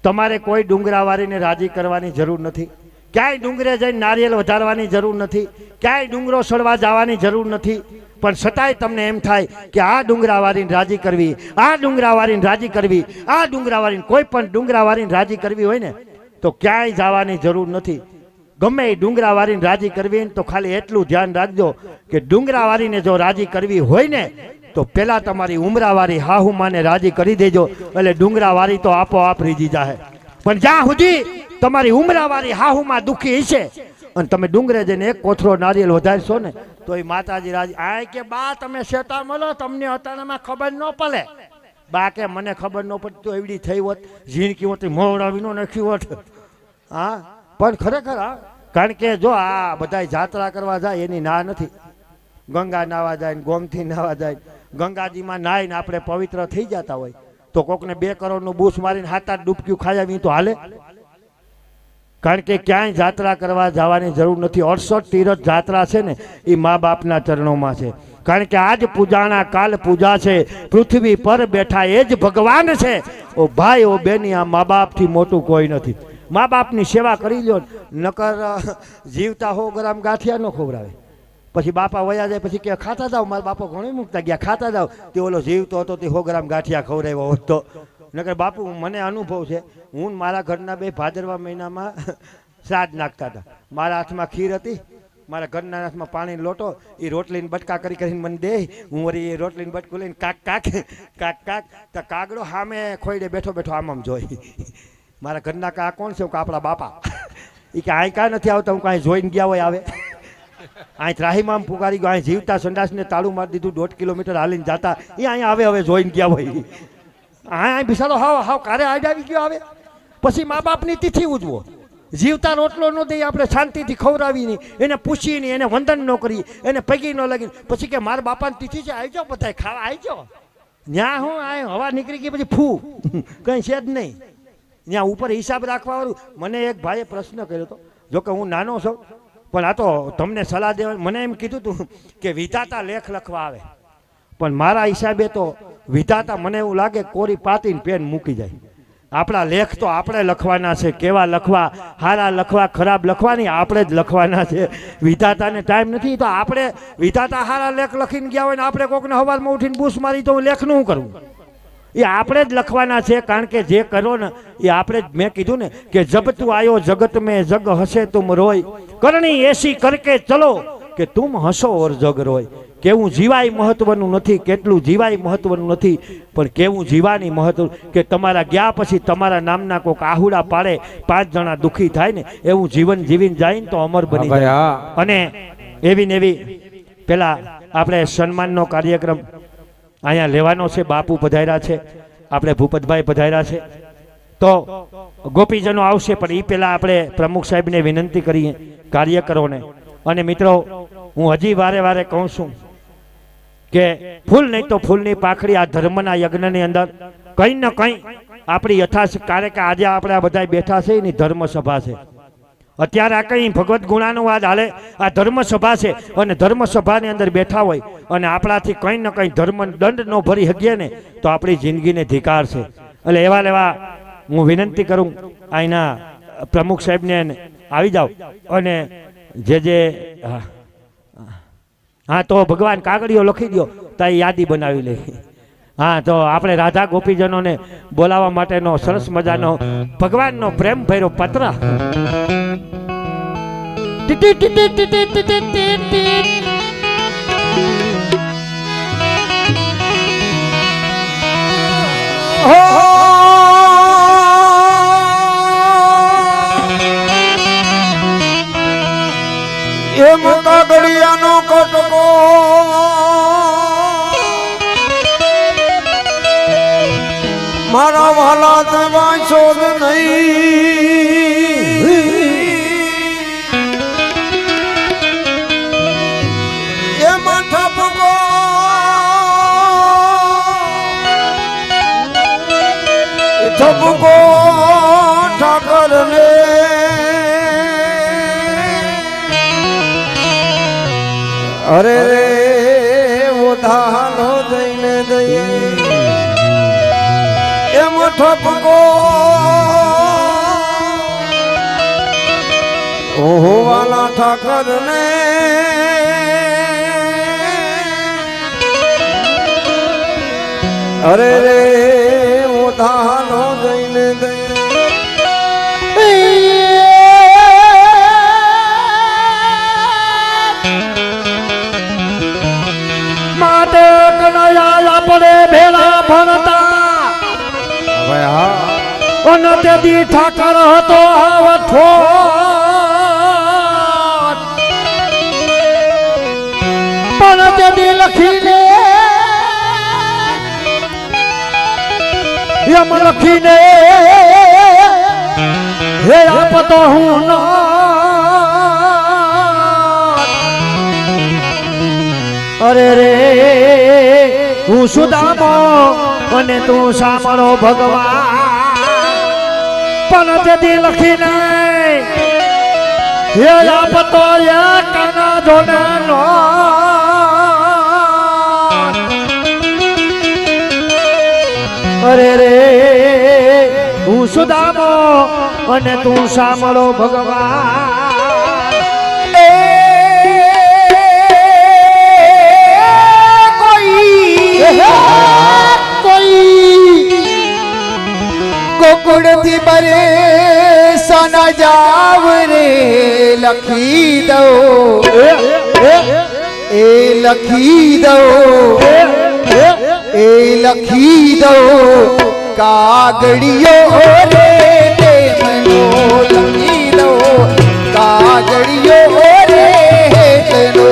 તમારે કોઈ ડુંગરાવાળીને રાજી કરવાની જરૂર નથી ક્યાંય ડુંગરે જઈને નારિયેળ વધારવાની જરૂર નથી ક્યાંય ડુંગરો સડવા જવાની જરૂર નથી પણ છતાંય તમને એમ થાય કે આ ડુંગરાવાળીને રાજી કરવી આ ડુંગરાવાળીને રાજી કરવી આ ડુંગરાવાળીને કોઈ પણ ડુંગરાવાળીને રાજી કરવી હોય ને તો ક્યાંય જવાની જરૂર નથી ગમે એ ડુંગરાવાળીને રાજી કરવી તો ખાલી એટલું ધ્યાન રાખજો કે ડુંગરાવાળીને જો રાજી કરવી હોય ને તો પેલા તમારી ઉમરાવાળી હાહુમાને રાજી કરી દેજો એટલે ડુંગરાવાળી તો આપોઆપ રીજી જાહે પણ જ્યાં સુધી તમારી ઉમરાવાળી હાહુમાં દુખી હશે અને તમે ડુંગરે જઈને એક કોથળો નારિયેળ વધારશો ને તો એ માતાજી રાજી આ કે બા તમે શેતા મળો તમને અતાણામાં ખબર ન પડે બા કે મને ખબર ન પડતી તો એવડી થઈ હોત ઝીણકી હોત મોવડાવીનો નાખ્યું હોત હા પણ ખરેખર હા કારણ કે જો આ બધા જાત્રા કરવા જાય એની ના નથી ગંગા નાવા જાય ને ગોમથી નાવા જાય ગંગાજીમાં નાહીને આપણે પવિત્ર થઈ જતા હોય તો કોકને 2 કરોડનું બૂસ મારીને 7-8 ડૂબક્યું ખાઈ આવી તો હાલે કારણ કે ક્યાંય જાત્રા કરવા જવાની જરૂર નથી 68 તીરથ જાત્રા છે ને એ મા બાપના ચરણોમાં છે કારણ કે આજ પૂજાના કાલ પૂજા છે પૃથ્વી પર બેઠા એ જ ભગવાન છે ઓ ભાઈ ઓ બેની આ મા બાપથી મોટું કોઈ નથી મા બાપની સેવા કરી લ્યો નકર જીવતા 100 ગ્રામ ગાંઠિયા ન ખવડાવે પછી બાપા વયા જાય પછી કે ખાતા જાવ મારા બાપા ઘણી મૂકતા ગયા ખાતા જાવ તે ઓલો જીવતો હતો તે 100 ગ્રામ ગાંઠિયા ખવડાવ્યો હોત તો નકર બાપુ મને અનુભવ છે હું મારા ઘરના 2 ભાદરવા મહિનામાં શ્રાદ્ધ નાખતા હતા મારા હાથમાં ખીર હતી મારા ઘરના હાથમાં પાણીનો લોટો એ રોટલીને બટકા કરીને મને દે હું વળી એ રોટલીને બટકું લઈને કાક કાક કાક કાક તો કાગડો સામે ખોઈડે બેઠો બેઠો આમ જોઈ મારા ઘરના કા કોણ છે આપણા બાપા એ કે અહીં કાંઈ નથી આવતા હું કાંઈ જોઈને ગયા હોય આવે અહીં ત્રાહીમામ પુકારી ગયો અહીં જીવતા સંડાસને તાળું મારી દીધું 1.5 કિલોમીટર હાલીને જતા એ અહીંયા હવે જોઈને ગયા હોય અહીં બિસાડો હાવ કારે આડ આવી ગયો આવે પછી મા બાપની તિથિ ઉજવો જીવતા રોટલો ન દઈ આપણે શાંતિથી ખવડાવી નહીં એને પૂછી નહીં એને વંદન ન કરી એને પગી ન લગી પછી કે મારા બાપાની તિથિ છે આવી જાઓ બધા ખાવા આવી જાઓ ન્યા હું આ હવા નીકળી ગઈ પછી ફૂ કંઈ છે જ નહીં ત્યાં ઉપર હિસાબ રાખવા વાળું. મને એક ભાઈએ પ્રશ્ન કર્યો હતો, જોકે હું નાનો છું, પણ આ તો તમને સલાહ દેવા મને એમ કીધું હતું કે વિધાતા લેખ લખવા આવે, પણ મારા હિસાબે તો વિધાતા મને એવું લાગે કોરી પાતીને પેન મૂકી જાય. આપણા લેખ તો આપણે લખવાના છે, કેવા લખવા, સારા લખવા, ખરાબ લખવાની આપણે જ લખવાના છે. વિધાતાને ટાઈમ નથી, તો આપણે વિધાતા સારા લેખ લખીને ગયા હોય ને આપણે કોકને સવારમાં ઉઠીને બૂસ મારી તો હું લેખનું શું કરવું? એ આપણે જ લખવાના છે, કારણ કે જે કરો ને એ આપણે જ. મેં કીધું ને કે જબ તું આયો જગત મેં જગ હસે તુમ રોય, કરણી એસી કરકે ચલો કે તુમ હસો ઓર જગ રોય. કેવું જીવાય મહત્વનું નથી, કેટલું જીવાય મહત્વનું નથી, પણ કેવું જીવાની મહત્વ. કે તમારા ગયા પછી તમારા નામના કોઈક આહુડા પાડે, 5 જણા દુઃખી થાય ને એવું જીવન જીવીને જાય ને તો અમર બની જાય. અને એવી ને એવી પેલા આપણે સન્માનનો કાર્યક્રમ અહીંયા લેવાનો છે. બાપુ પધાર્યા છે, આપણે ભૂપતભાઈ પધાર્યા છે, તો ગોપીજનો આવશે, પણ એ પહેલાં આપણે પ્રમુખ સાહેબને વિનંતી કરીએ, કાર્યકરોને. અને મિત્રો, હું હજી વારે વારે કહું છું કે ફૂલ નહીં તો ફૂલની પાખડી આ ધર્મના યજ્ઞની અંદર કંઈ ને કંઈ આપણી યથાશ. કારણ કે આજે આપણે આ બધા બેઠા છે એની ધર્મસભા છે. અત્યારે આ કંઈ ભગવદ્ ગુણાનું આજ હાલે, આ ધર્મસભા છે, અને ધર્મસભાની અંદર બેઠા હોય અને આપણાથી કંઈ ને કંઈ ધર્મ દંડ ન ભરી શકીએ ને તો આપણી જિંદગીને ધિકાર છે. એટલે એવા હું વિનંતી કરું અહીંના પ્રમુખ સાહેબને આવી જાઓ અને જે હા તો ભગવાન કાગળીઓ લખી દો તો એ યાદી બનાવી લે. હા, તો આપણે રાધા ગોપીજનોને બોલાવવા માટેનો સરસ મજાનો ભગવાનનો પ્રેમ ભર્યો પત્ર. એમ કાગડિયાનો કટકો મારા વાલા દેવા છોડ નહીં. એમાં ઠપકો ઠપકો ઠાકર ને અરે રે ઉધાનો દઈને દઈએ એમ ઠપકો ઓહો વાલા ઠાકર ને અરે રે ઉધાનો દઈને દઈએ ભેળા ભણતા અને તેથી ઠાકર હતો આવઠો, પણ તેથી લખીને એમ લખીને હે આપતો હું ન. અરે રે હું સુદામો અને તું સાંભળો ભગવાન, પણ તેથી લખીને હે આપતો કાના જોને નો. અરે રે હું સુદામો અને તું સાંભળો ભગવાન. ગોકુળ થી બરે સોના જાવ રે લખી દો, એ લખી દો, એ લખી દો કાગળિયો રે તેનો લખી દો કાગળિયો રે તેનો.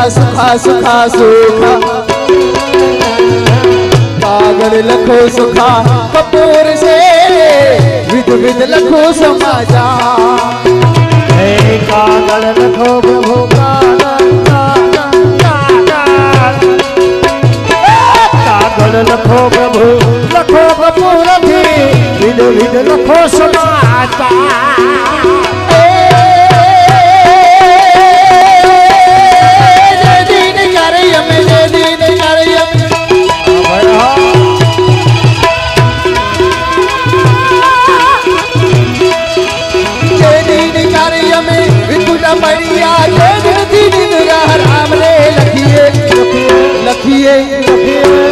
સુખા સુખા સુખા કાગળ લખો સુખા કપૂર સે વિધ વિધ લખો સમાચાર હે કાગળ લખો પ્રભુ કાગળ લખો પ્રભુ લખો કપૂરથી વિધ વિધ લખો સમાચાર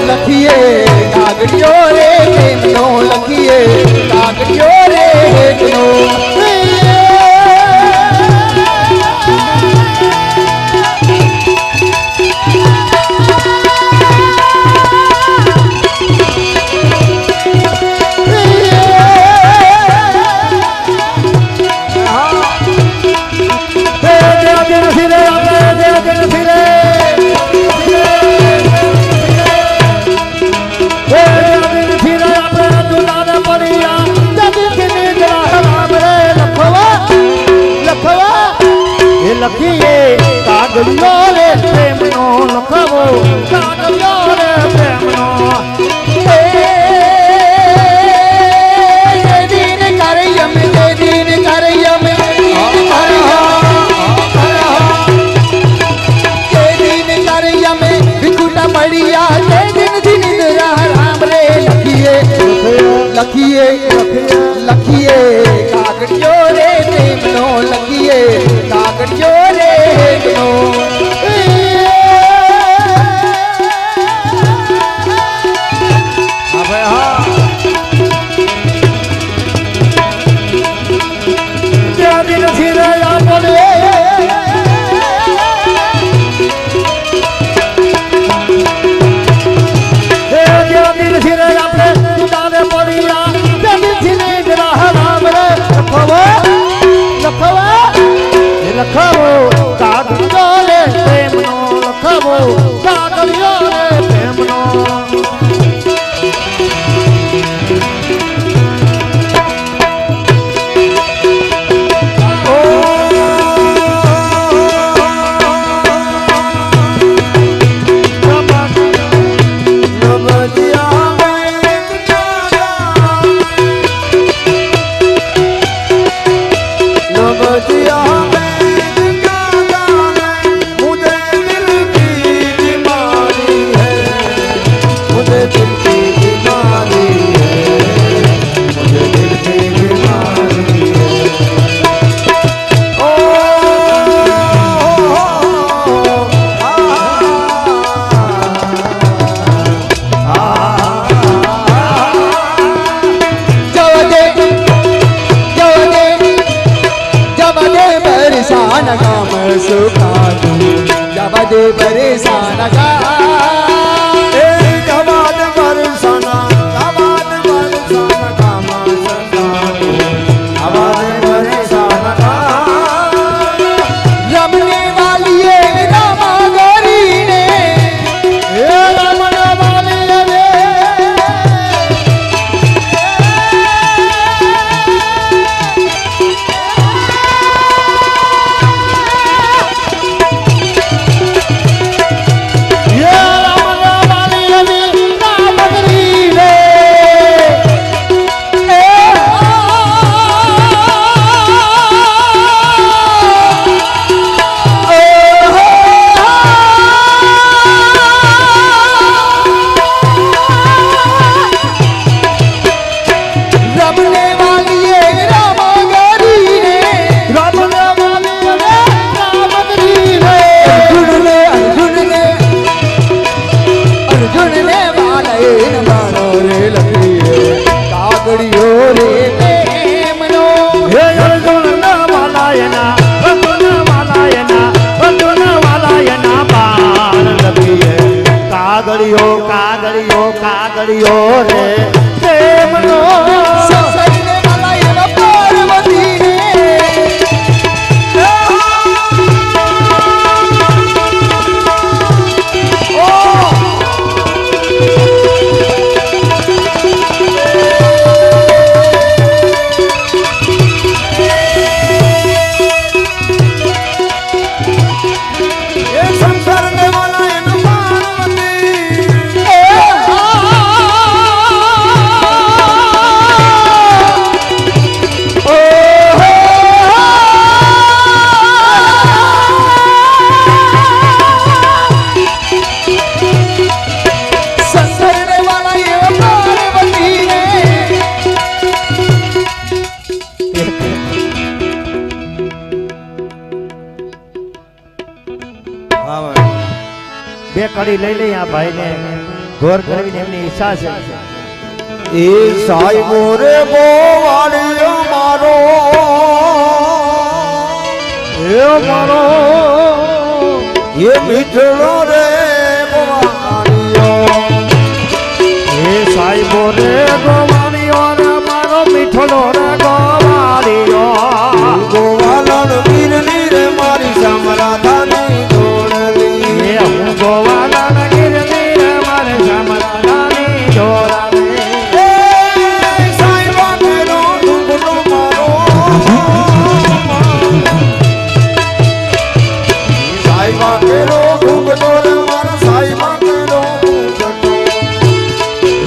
લખીએ કાગળિયો રે પ્રેમનો લખીએ કાગળિયો રે પ્રેમનો લખીએ કાગળિયો રે પ્રેમનો લખવો કાગળિયો રે પ્રેમનો લખીએ લખીએ કાગળિયો રે પ્રેમનો લખીએ કાગળિયો રે પ્રેમનો લખવો કાગળિયો રે પ્રેમનો લખવો કાગળિયો રે પ્રેમનો दे परेशान का जवाद बरसाना जवाद बरसाना का मासना जवाद बरसाना का रमने वाली है रामा गौरी ने रमने वाली रे કાગળિયો કાગળિયો કાગળિયો રે પ્રેમનો સસઈને વાલા એવા પાર્વતી ને બે કડી લઈ લઈ આ ભાઈને ઘોર કરવીને એમની ઈચ્છા છે. એ સાહેબો રે ગોવાળિયો મારો એ મારો એ મીઠડો રે ગોવાળિયો એ સાહેબો રે ગોવાળિયો રે મારો મીઠડો રે ગોવાળિયો ગોવાલણ ગીરની રે મારી સમરાધાની જોડલી એ હું ગોવાલણ ગીરની રે મારે સમરાધાની જોડલી એ સાહેબા મેરો ઢૂંઢો મારો સાહેબા મેરો ઢૂંઢો રે મારો સાહેબા મેરો ઢૂંઢો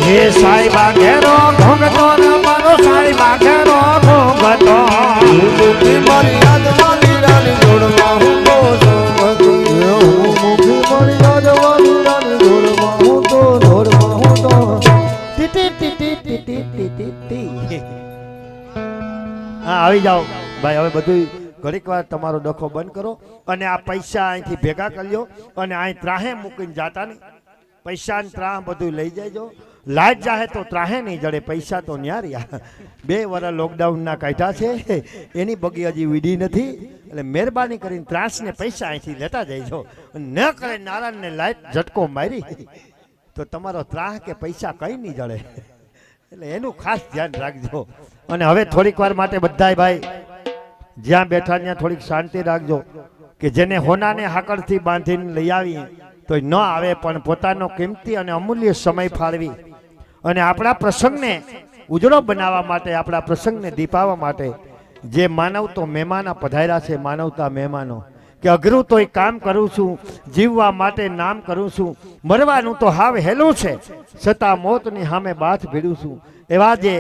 હે સાહેબા ઘેરો ઘોંઘતો ને મારો સાહેબા ઘેરો ઘોંઘતો મુખી મારી યાદમાં લીરાની જોડવા હું તો જોગતી મુખી મારી યાદમાં લીરાની જોડવા હું તો T T T T T T T T. હા આવી જાઓ ભાઈ, હવે બધું ઘડીક વાર તમારો ડખો બંધ કરો અને આ પૈસા અહીંથી ભેગા કરી લ્યો અને અહીં ત્રાહે મૂકીને જાતા નહીં. પૈસા ને ત્રાહ બધું લઈ જજો. લાજ જાહે તો ત્રાહે નહીં જડે, પૈસા તો ન્યા રહ્યા. 2 વર્ષ લોકડાઉનના કાઢ્યા છે, એની બગી હજી વીડી નથી. એટલે મહેરબાની કરીને ત્રાસને પૈસા અહીંથી લેતા જઈજો. ન કરે નારાયણને લાઈટ ઝટકો મારી તો તમારો ત્રાહ કે પૈસા કંઈ નહીં જડે. એટલે એનું ખાસ ધ્યાન રાખજો. અને હવે થોડીક વાર માટે બધાય ભાઈ જ્યાં બેઠા ત્યાં થોડીક શાંતિ રાખજો. કે જેને હોનાને હાકડથી બાંધીને લઈ આવીએ તો ન આવે, પણ પોતાનો કિંમતી અને અમૂલ્ય સમય ફાળવી અને આપણા પ્રસંગને ઉજળો બનાવવા માટે, આપણા પ્રસંગને દીપાવવા માટે જે માનવ તો મહેમાન પધાર્યા છે, માનવતા મહેમાનો, કે અઘરું તો એ કામ કરું છું, જીવવા માટે નામ કરું છું, મરવાનું તો હાવ હેલું છે, છતાં મોતની સામે બાથ ભીડું છું. એવા જે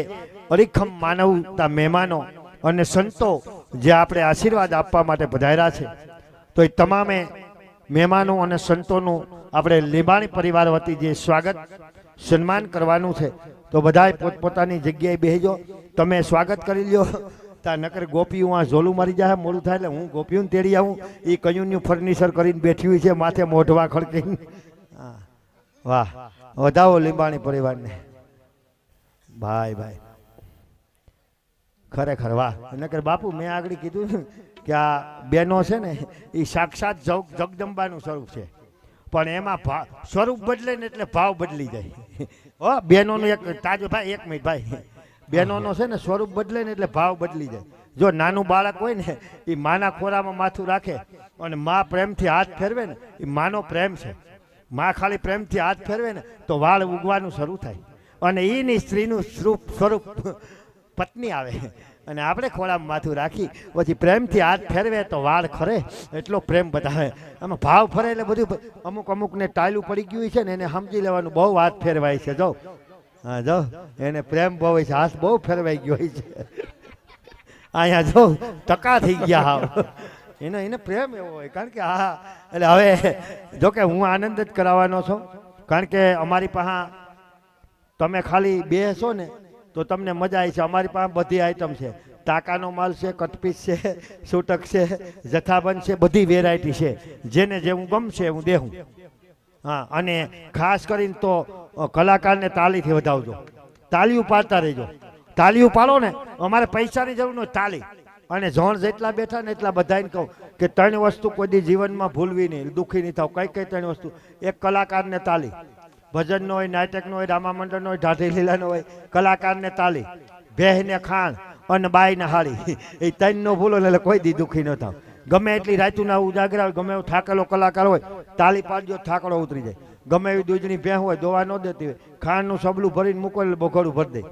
અડીખમ માનવતા મહેમાનો અને સંતો જે આપણે આશીર્વાદ આપવા માટે પધાર્યા છે, તો એ તમામે મહેમાનો અને સંતોનું આપણે લીંબાણી પરિવાર વતી જે સ્વાગત સન્માન કરવાનું છે. તો બધાએ પોતપોતાની જગ્યાએ બેસજો. તમે સ્વાગત કરી લ્યો. તા નકર ગોપીઓ આ ઝોલું મારી જાય, મોડું થાય એટલે હું ગોપીઓને તેડી આવું. એ કયુંનું ફર્નિચર કરીને બેઠી હોય છે, માથે મોઢવા ખડકીને. હા વાહ, વધાવો લીંબાણી પરિવારને ભાઈ ભાઈ, ખરેખર વાહ. નકર બાપુ મેં આગળ કીધું કે આ બેનો છે ને એ સાક્ષાત જગદંબાનું સ્વરૂપ છે, પણ એમાં સ્વરૂપ બદલે ને એટલે ભાવ બદલી જાય. હો બહેનોનું એક તાજો ભાઈ, 1 મિનિટ ભાઈ, બહેનોનો છે ને સ્વરૂપ બદલે ને એટલે ભાવ બદલી જાય. જો નાનું બાળક હોય ને એ માના ખોરામાં માથું રાખે અને મા પ્રેમથી હાથ ફેરવે ને એ માનો પ્રેમ છે. મા ખાલી પ્રેમથી હાથ ફેરવે ને તો વાળ ઉગવાનું શરૂ થાય અને એની સ્ત્રીનું સ્વરૂપ પત્ની આવે અને આપણે ખોળામાં માથું રાખી પછી પ્રેમથી હાથ ફેરવે તો વાળ ખરે, એટલો પ્રેમ બતાવે. આમાં ભાવ ફરે એટલે બધું અમુકને ટાયલું પડી ગયું છે ને એને સમજી લેવાનું, બહુ હાથ ફેરવાય છે. જો હા જો એને પ્રેમ બહુ હોય છે, હાથ બહુ ફેરવાઈ ગયો હોય છે. અહીંયા જો ટકા થઈ ગયા હાવ, એને પ્રેમ એવો હોય. કારણ કે હા, એટલે હવે જોકે હું આનંદ જ કરાવવાનો છું, કારણ કે અમારી પાસે તમે ખાલી બેસો ને તો તમને મજા આવી છે. અમારી પાસે બધી આઈટમ છે, ટાકાનો માલ છે, કટપીસ છે, છૂટક છે, જથ્થાબંધ છે, બધી વેરાયટી છે. જેને જેવું ગમશે હું દેવું. હા, અને ખાસ કરીને તો કલાકારને તાલીથી વધાવજો, તાલીઓ પાડતા રહેજો. તાલીઓ પાડો ને, અમારે પૈસાની જરૂર નથી, તાલી. અને જોણ જેટલા બેઠા ને એટલા બધાને કહું કે 3 વસ્તુ કોઈ દી જીવનમાં ભૂલવી નહીં, દુઃખી નહીં થાવ. કઈ 3 વસ્તુ? એક કલાકારને તાલી, ભજનનો હોય, નાટકનો હોય, રામા મંડળનો હોય, ઢાઢી લીલાનો હોય, કલાકારને તાલી, ભેહને ખાણ અને બાઈને હાળી. એ 3 નો ભૂલો એટલે કોઈ દી દુઃખી ન થાવ. ગમે એટલી રાતુના ઉજાગરા હોય, ગમે એવો થાકેલો કલાકાર હોય, તાલી પાડજો, થાકડો ઉતરી જાય. ગમે એવી દૂધની ભેહ હોય, દોવા ન દેતી હોય, ખાંડનું સબલું ભરીને મૂકો એટલે બગડું ભરી દે.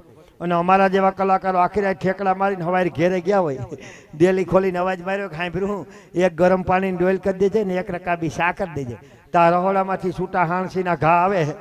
અને અમારા જેવા કલાકારો આખી રાત ઠેકડા મારીને હવારે ઘેરે ગયા હોય, ડેલી ખોલીને અવાજ માર્યો કે સાંભળ્યું, એક ગરમ પાણીની ડોલ કરી દેજે ને 1 રકાબી શા કરી દેજે. તાર રહોડામાંથી છૂટા હાણસીના ઘા આવે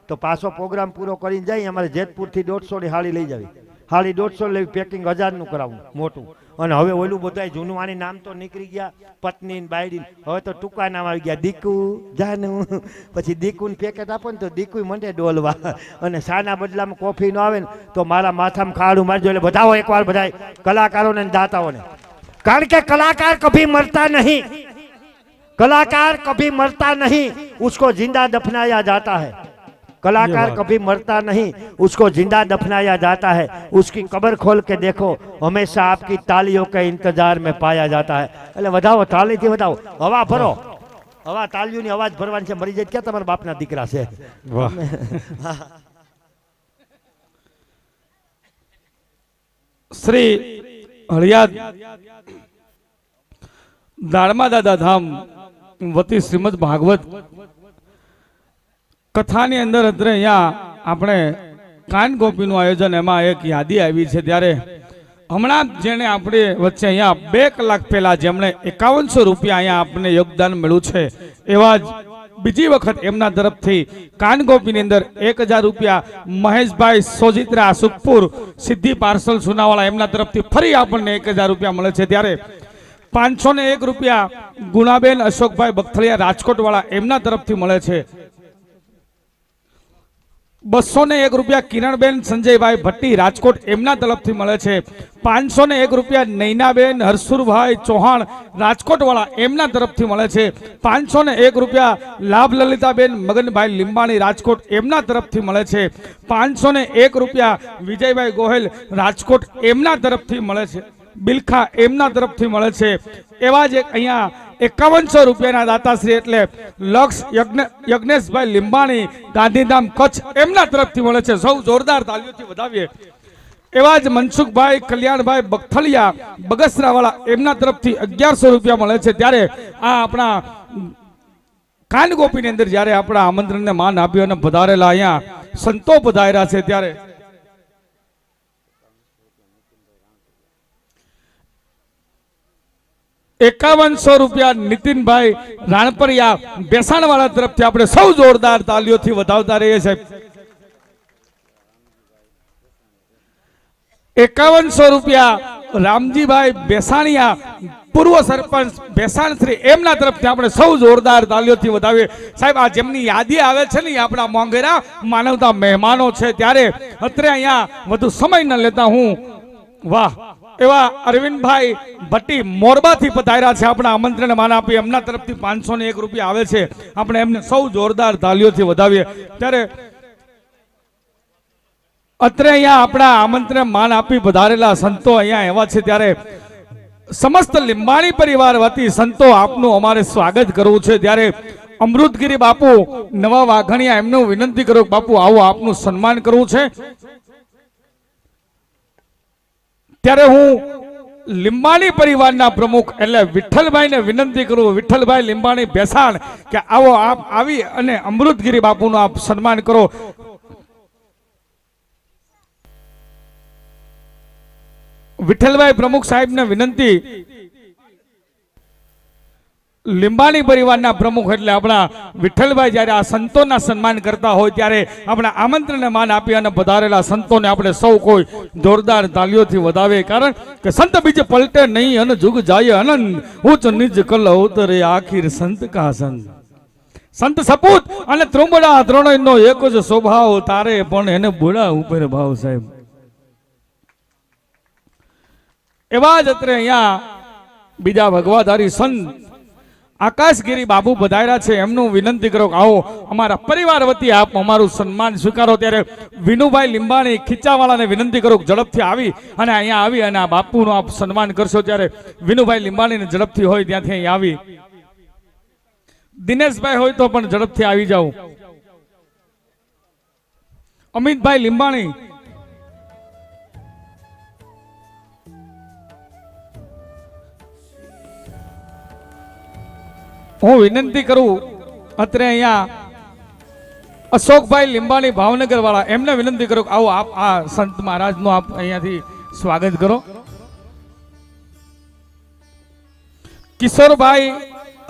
તો પાછો પ્રોગ્રામ પૂરો કરીને જાય. અમારે જેતપુરથી 150ની હાળી લઈ જાવી, હાળી 150 લેવી, પેકિંગ 1000નું કરાવવું મોટું. અને હવે ઓલું બધા જૂનું આની નામ તો નીકળી ગયા, પત્ની ને બાયડી. હવે તો ટૂંકા નામ આવી ગયા, દીકુ જાનું. પછી દીકુને પેકેટ આપો ને તો દીકુ મંડે ડોલવા. અને સાના બદલામાં કોફી ન આવે ને તો મારા માથામાં ખાડું મારજો. એટલે બધાઓ એકવાર બધા કલાકારોને દાતાઓને, કારણ કે કલાકાર કભી મરતા નહીં, કલાકાર કભી મરતા નહીં, उसको जिंदा दफनाया जाता है। कलाकार कभी मरता नहीं, उसको जिंदा दफनाया जाता है। उसकी कब्र खोल के देखो, हमेशा आपकी तालियों के इंतजार में पाया जाता है। એટલે વધાવો, તાળીથી વધાવો, હવા ભરો, હવા તાળીઓની અવાજ ભરવાની છે। મરી જાય ક્યાં તમારા બાપના દીકરા છે? વાહ શ્રી હળિયાદ દાળમા દાદા ધામ વતી શ્રીમદ ભાગવત કથાની અંદર અત્રે અહીંયા આપણે કાન ગોપીનું આયોજન, એમાં એક યાદી આવી છે। ત્યારે હમણાં જેને આપણે વચ્ચે અહીંયા 2 કલાક પહેલા જેમણે 5100 રૂપિયા અહીંયા આપણે યોગદાન મળ્યું છે, એવા જ બીજી વખત એમના તરફથી કાનગોપીની અંદર 1000 રૂપિયા મહેશભાઈ સોજિત્રા સુખપુર સિદ્ધિ પાર્સલ સુનાવાળા એમના તરફથી ફરી આપણને 1000 રૂપિયા મળે છે। ત્યારે 501 રૂપિયા ગુણાબેન અશોકભાઈ બખથલિયા રાજકોટ વાળા એમના તરફથી મળે છે। 201 રૂપિયા કિરણબેન સંજયભાઈ ભટ્ટી રાજકોટ એમના તરફથી મળે છે। 501 રૂપિયા નૈનાબેન હરસુરભાઈ ચૌહાણ રાજકોટ વાળા એમના તરફથી મળે છે। 501 રૂપિયા લાભ લલિતાબેન મગનભાઈ લીંબાણી રાજકોટ એમના તરફથી મળે છે। 501 રૂપિયા વિજયભાઈ ગોહેલ રાજકોટ એમના તરફથી મળે છે। બિલખા એમના તરફથી મળે છે। એવા જ એક અહીંયા 5100 રૂપિયાના દાતાશ્રી એટલે લક્ષ યજ્ઞેશભાઈ લીંબાણી ગાંધીધામ કચ્છ એમના તરફથી મળે છે। સૌ જોરદાર તાલીઓથી વધાવીએ। એવા જ મનસુખભાઈ કલ્યાણભાઈ બખથલિયા બગસરાવાળા એમના તરફથી 1100 રૂપિયા મળે છે। ત્યારે આ આપણા કાનગોપીની અંદર જ્યારે આપણા આમંત્રણને માન આપ્યું અને પધારેલા અહીંયા સંતો પધાર્યા છે, ત્યારે ₹5100 રૂપિયા નીતિનભાઈ રાણપરિયા બેસાણ વાળા તરફથી આપણે સૌ જોરદાર તાલીઓથી વધાવતા રહીએ છીએ। 5100 રૂપિયા રામજીભાઈ બેસાણિયા પૂર્વ સરપંચ બેસાણ શ્રી એમના તરફથી આપણે સૌ જોરદાર તાલીઓથી વધાવીએ। સાહેબ, આ જેમની યાદી આવે છે ને, એ આપણા મોંઘેરા માનવતા મહેમાનો છે। ત્યારે અત્રે અહીંયા વધુ સમય ન લેતા હું વાહ એવા અરવિંદભાઈ ભટ્ટી મોરબાથી પધાર્યા છે, આપણા આમંત્રણને માન આપી એમના તરફથી 501 રૂપિયા આવે છે। આપણે એમને સૌ જોરદાર તાલીઓથી વધાવીએ। ત્યારે અત્રે અહીંયા આપણા આમંત્રણને માન આપી પધારેલા સંતો અહીંયા એવા છે। ત્યારે સમસ્ત લીંબાણી પરિવાર વતી સંતો આપનું અમારે સ્વાગત કરવું છે। ત્યારે અમૃતગીરી બાપુ નવા વાઘણિયા એમનું વિનંતી કરું, બાપુ આવો, આપનું સન્માન કરવું છે। ત્યારે હું લીંબાણી પરિવારના પ્રમુખ એટલે વિઠ્ઠલભાઈને વિનંતી કરું, વિઠ્ઠલભાઈ લીંબાણી બેસાણ, કે આવો આપ આવી અને અમૃતગીરી બાપુનું આપ સન્માન કરો। વિઠ્ઠલભાઈ પ્રમુખ સાહેબને વિનંતી, લીંબાણી પરિવારના પ્રમુખ એટલે આપણા વિઠ્ઠલભાઈ જ્યારે આ સંતોના સન્માન કરતા હોય ત્યારે આપણા આમંત્રણને માન આપી અને પધારેલા સંતોને આપણે સૌ કોઈ જોરદાર તાલીઓથી વધાવે। કારણ કે સંત બીજ પલટે નહીં અને જુગ જાય અનંત, ઉચ્ચ નિજ કલ ઉતરે આખીર સંત કા સંત। સંત સપૂત અને ત્રુંબડા ત્રણેયનો એક જ સ્વભાવ, તારે પણ એને બુડા ઉપર ભાવ। સાહેબ, એવા જ અત્રે અહીંયા બીજા ભગવાધારી સંત આકાશગીરી બાબુ પધાર્યા છે, એમનું વિનંતી કરો કે આવો અમારા પરિવાર વતી આપ અમારું સન્માન સ્વીકારો। ત્યારે વિનુભાઈ લીંબાણી ખીચાવાળાને વિનંતી કરો ઝડપથી આવી અને અહીંયા આવી અને આ બાપુનું આપ સન્માન કરશો। ત્યારે વિનુભાઈ લીંબાણીને ઝડપથી હોય ત્યાંથી અહીં આવી, દિનેશભાઈ હોય તો પણ ઝડપથી આવી જાઓ। અમિતભાઈ લીંબાણી, હું વિનંતી કરું અત્રે અહીંયા અશોકભાઈ લીંબાણી ભાવનગર વાળા એમને વિનંતી કરું આવો આપ આ સંત મહારાજનું આપ અહીંયાથી સ્વાગત કરો। કિશોરભાઈ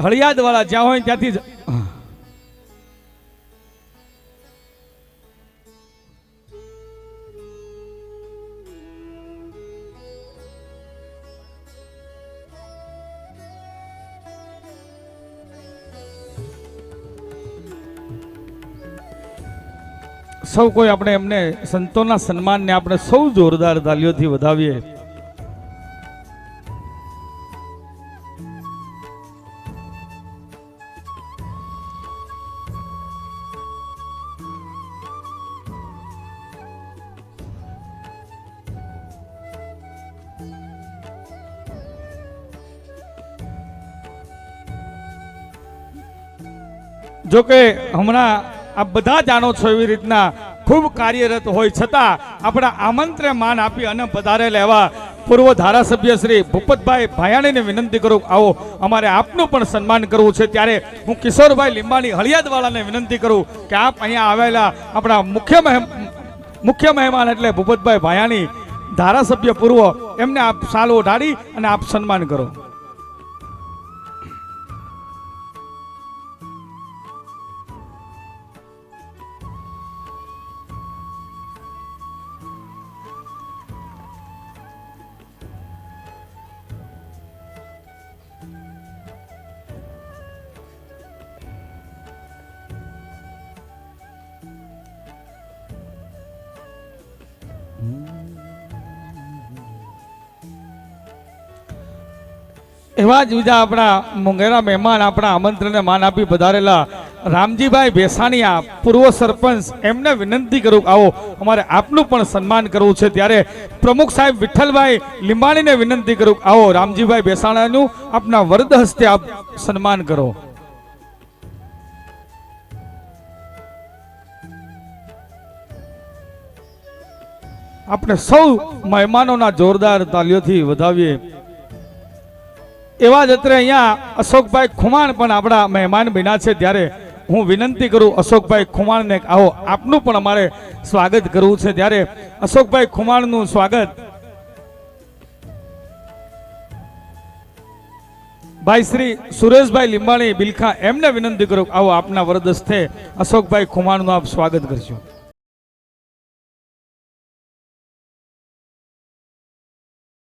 હળિયાદ વાળા જ્યાં હોય ત્યાંથી સૌ કોઈ આપણે એમને સંતોના સન્માનને આપણે સૌ જોરદાર તાલીઓથી વધાવીએ। જો કે હમણાં આપ બધા જાણો છો એવી રીતના ખૂબ કાર્યરત હોય છતાં આપણા આમંત્રણ માન આપી અને પધારેલા એવા પૂર્વ ધારાસભ્ય શ્રી ભૂપતભાઈ ભાયાણીને વિનંતી કરું આવો અમારે આપનું પણ સન્માન કરવું છે ત્યારે હું કિશોરભાઈ લીંબાણી હળિયાદવાળાને વિનંતી કરું કે આપ અહીંયા આવેલા આપણા મુખ્ય મહેમાન એટલે ભૂપતભાઈ ભાયાણી ધારાસભ્ય પૂર્વ એમને આપ સાલ ઓઢાડી અને આપ સન્માન કરો. એવા જ બીજા આપણા મોંઘેરા મહેમાન આપણા આમંત્રણને માન આપી પધારેલા રામજીભાઈ ભેસાણીયા પૂર્વ સરપંચ એમને વિનંતી કરું આવો અમારે આપનું પણ સન્માન કરવું છે ત્યારે પ્રમુખ સાહેબ વિઠ્ઠલભાઈ લીંબાણીને વિનંતી કરું આવો રામજીભાઈ ભેસાણીયાનું આપના વરદ હસ્તે આપ સન્માન કરો. આપણે સૌ મહેમાનોના જોરદાર તાલીઓથી વધાવીએ. એવા જ અત્રે અહીંયા અશોકભાઈ ખુમાણ પણ આપણા મહેમાન બન્યા છે ત્યારે હું વિનંતી કરું અશોકભાઈ ખુમાણને આવો આપનું પણ અમારે સ્વાગત કરવું છે ત્યારે અશોકભાઈ ખુમાણનું સ્વાગત ભાઈ શ્રી સુરેશભાઈ લીંબાણી બિલખા એમને વિનંતી કરું આવો આપના વરદસ્તે અશોકભાઈ ખુમાણનું આપ સ્વાગત કરજો.